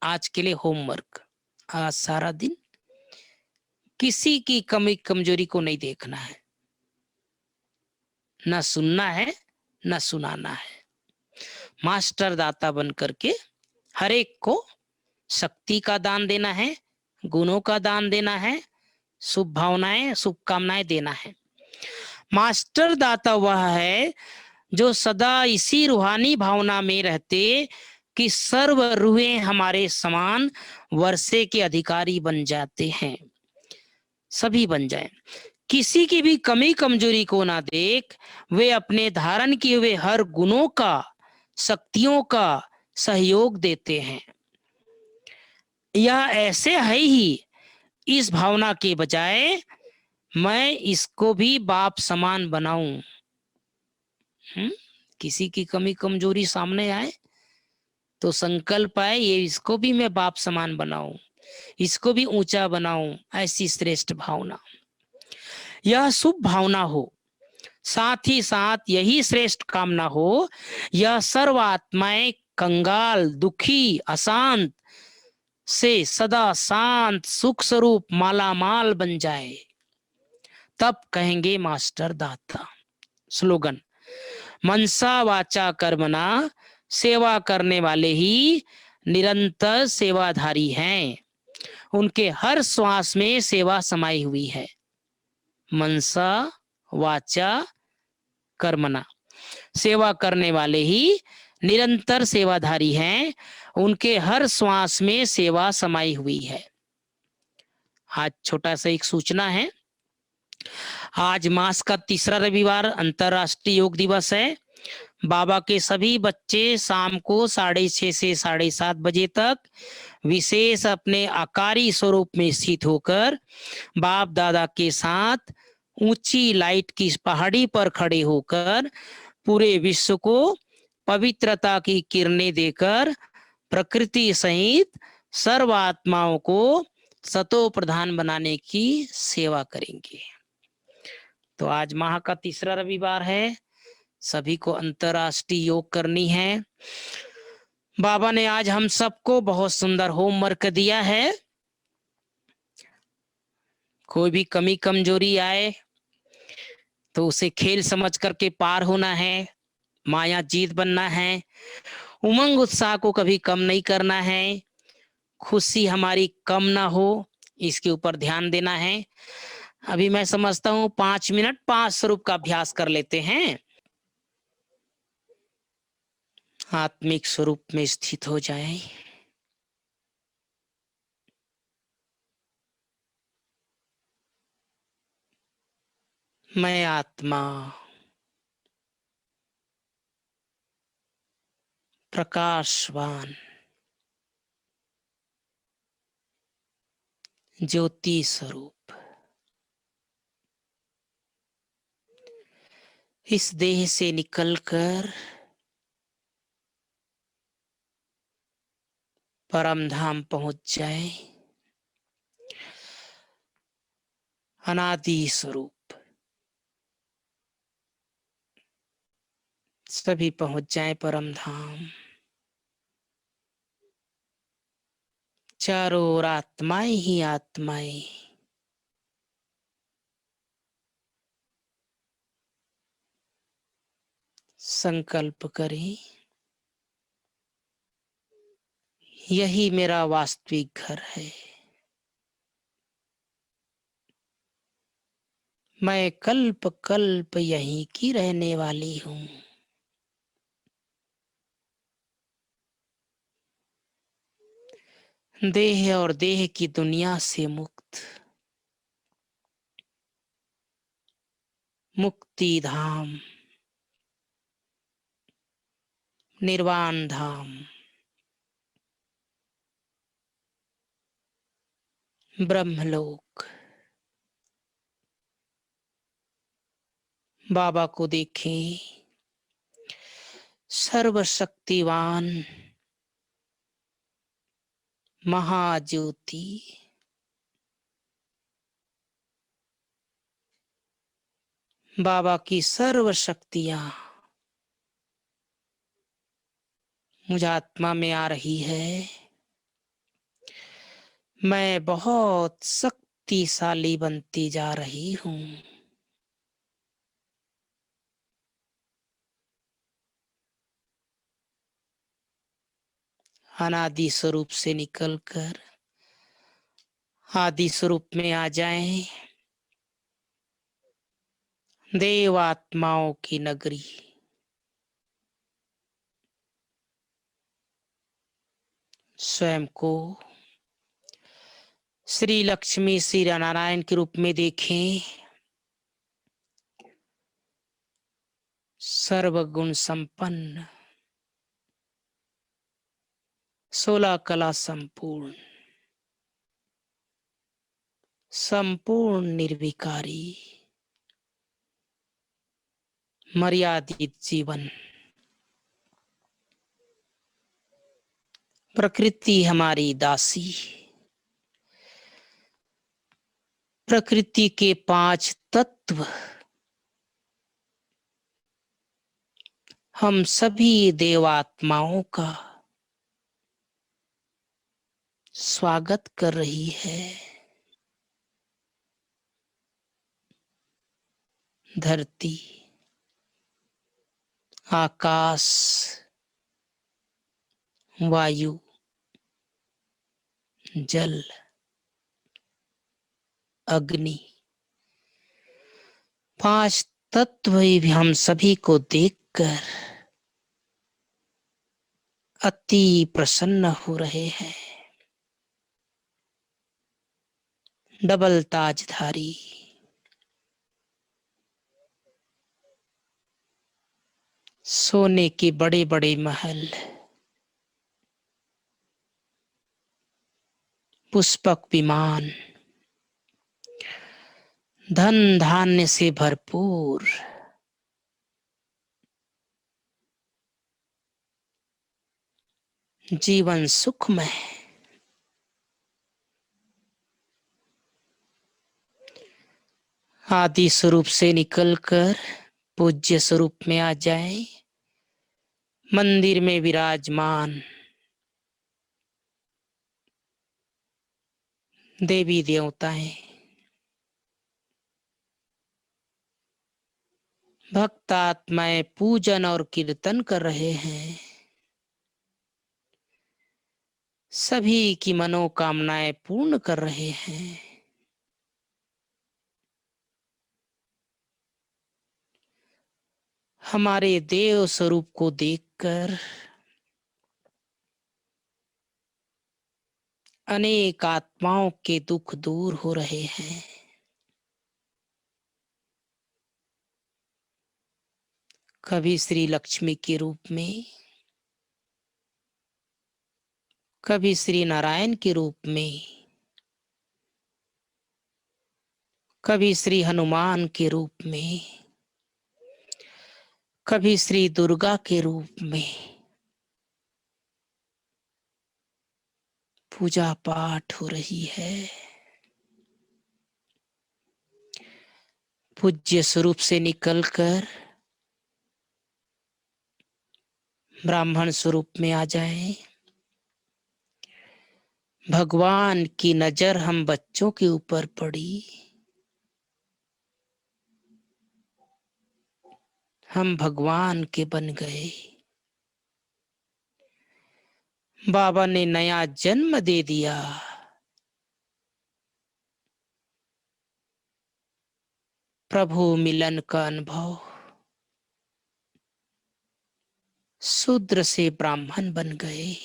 आज के लिए होमवर्क, आज सारा दिन किसी की कमी कमजोरी को नहीं देखना है, ना सुनना है ना सुनाना है। मास्टर दाता बन करके हर एक को शक्ति का दान देना है, गुणों का दान देना है, शुभ भावनाएं शुभकामनाएं देना है। मास्टर दाता वह है जो सदा इसी रूहानी भावना में रहते कि सर्व रूहें हमारे समान वर्षे के अधिकारी बन जाते हैं, सभी बन जाएं। किसी की भी कमी कमजोरी को ना देख, वे अपने धारण किए हुए हर गुणों का, शक्तियों का सहयोग देते हैं। यह ऐसे है ही, इस भावना के बजाय मैं इसको भी बाप समान बनाऊं। किसी की कमी कमजोरी सामने आए तो संकल्प आए, ये इसको भी मैं बाप समान बनाऊं, इसको भी ऊंचा बनाऊं, ऐसी श्रेष्ठ भावना। यह शुभ भावना हो, साथ ही साथ यही श्रेष्ठ कामना हो, यह सर्व आत्माएं कंगाल दुखी अशांत से सदा शांत सुख स्वरूप मालामाल बन जाए, तब कहेंगे मास्टर दाता। स्लोगन, मनसा वाचा कर्मणा, सेवा करने वाले ही निरंतर सेवाधारी हैं, उनके हर श्वास में सेवा समाई हुई है। मनसा वाचा कर्मणा, सेवा करने वाले ही निरंतर सेवाधारी हैं, उनके हर श्वास में सेवा समाई हुई है। आज छोटा सा एक सूचना है, आज मास का तीसरा रविवार अंतरराष्ट्रीय योग दिवस है। बाबा के सभी बच्चे शाम को 6:30 से 7:30 बजे तक विशेष अपने आकारी स्वरूप में स्थित होकर बाप दादा के साथ ऊंची लाइट की पहाड़ी पर खड़े होकर पूरे विश्व को पवित्रता की किरणें देकर प्रकृति सहित सर्व आत्माओं को सतो प्रधान बनाने की सेवा करेंगे। तो आज माह का तीसरा रविवार है, सभी को अंतर्राष्ट्रीय योग करनी है। बाबा ने आज हम सबको बहुत सुंदर होमवर्क दिया है। कोई भी कमी कमजोरी आए तो उसे खेल समझ करके पार होना है, माया जीत बनना है, उमंग उत्साह को कभी कम नहीं करना है, खुशी हमारी कम ना हो इसके ऊपर ध्यान देना है। अभी मैं समझता हूँ 5 मिनट 5 स्वरूप का अभ्यास कर लेते हैं। आत्मिक स्वरूप में स्थित हो जाएं। मैं आत्मा प्रकाशवान ज्योति स्वरूप इस देह से निकलकर परम धाम पहुंच जाए। अनादि स्वरूप सभी पहुंच जाए परम धाम। चारों ओर आत्माएं ही आत्माएं। संकल्प करें, यही मेरा वास्तविक घर है। मैं कल्प कल्प यहीं की रहने वाली हूँ। देह और देह की दुनिया से मुक्त, मुक्ति धाम, निर्वाण धाम, ब्रह्मलोक। बाबा को देखें, सर्वशक्तिवान महाज्योति, बाबा की सर्व शक्तियां मुझ आत्मा में आ रही है। मैं बहुत शक्तिशाली बनती जा रही हूँ। अनादि स्वरूप से निकलकर आदि स्वरूप में आ जाएं। देव आत्माओं की नगरी, स्वयं को श्री लक्ष्मी श्री नारायण के रूप में देखें। सर्वगुण संपन्न, 16 कला संपूर्ण, संपूर्ण निर्विकारी, मर्यादित जीवन। प्रकृति हमारी दासी, प्रकृति के 5 तत्व हम सभी देवात्माओं का स्वागत कर रही है। धरती, आकाश, वायु, जल, अग्नि, 5 तत्व भी हम सभी को देखकर अति प्रसन्न हो रहे हैं। डबल ताजधारी, सोने के बड़े बड़े महल, पुष्पक विमान, धन धान्य से भरपूर, जीवन सुखमय, आदि स्वरूप से निकलकर पूज्य स्वरूप में आ जाए। मंदिर में विराजमान देवी देवताएं, भक्त आत्माएं पूजन और कीर्तन कर रहे हैं। सभी की मनोकामनाएं पूर्ण कर रहे हैं। हमारे देव स्वरूप को देखकर अनेक आत्माओं के दुख दूर हो रहे हैं। कभी श्री लक्ष्मी के रूप में, कभी श्री नारायण के रूप में, कभी श्री हनुमान के रूप में, कभी श्री दुर्गा के रूप में पूजा पाठ हो रही है। पूज्य स्वरूप से निकलकर ब्राह्मण स्वरूप में आ जाएं। भगवान की नजर हम बच्चों के ऊपर पड़ी। हम भगवान के बन गए। बाबा ने नया जन्म दे दिया। प्रभु मिलन का अनुभव। शूद्र से ब्राह्मण बन गए।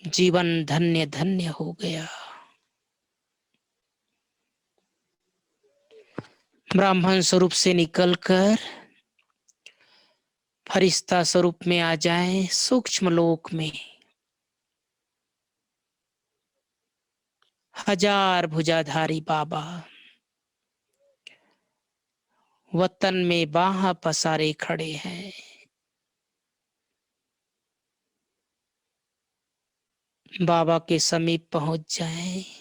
जीवन धन्य धन्य हो गया। ब्राह्मण स्वरूप से निकलकर फरिश्ता स्वरूप में आ जाएं सूक्ष्म लोक में। हजार भुजाधारी बाबा वतन में बाह पसारे खड़े हैं। बाबा के समीप पहुंच जाएं।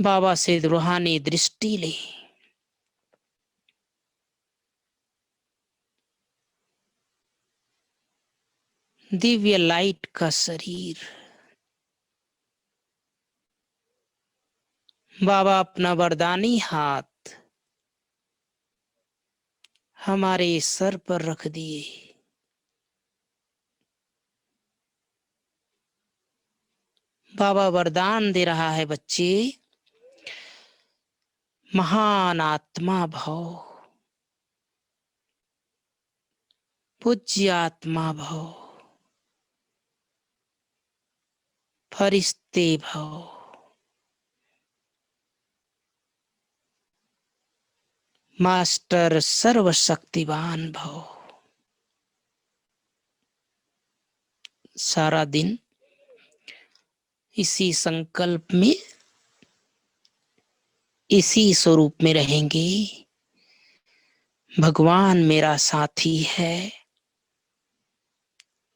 बाबा से रूहानी दृष्टि ले। दिव्य लाइट का शरीर। बाबा अपना वरदानी हाथ हमारे सर पर रख दिए। बाबा वरदान दे रहा है, बच्चे महान आत्मा भव, पूज्य आत्मा भव, फरिश्ते भव, मास्टर सर्वशक्तिवान भव। सारा दिन इसी संकल्प में, इसी स्वरूप में रहेंगे। भगवान मेरा साथी है।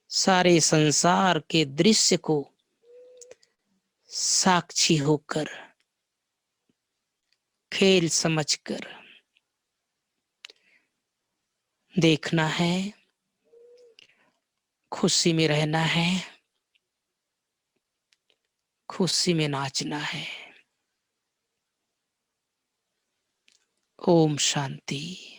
सारे संसार के दृश्य को साक्षी होकर, खेल समझकर देखना है, खुशी में रहना है, खुशी में नाचना है। ओम शांति।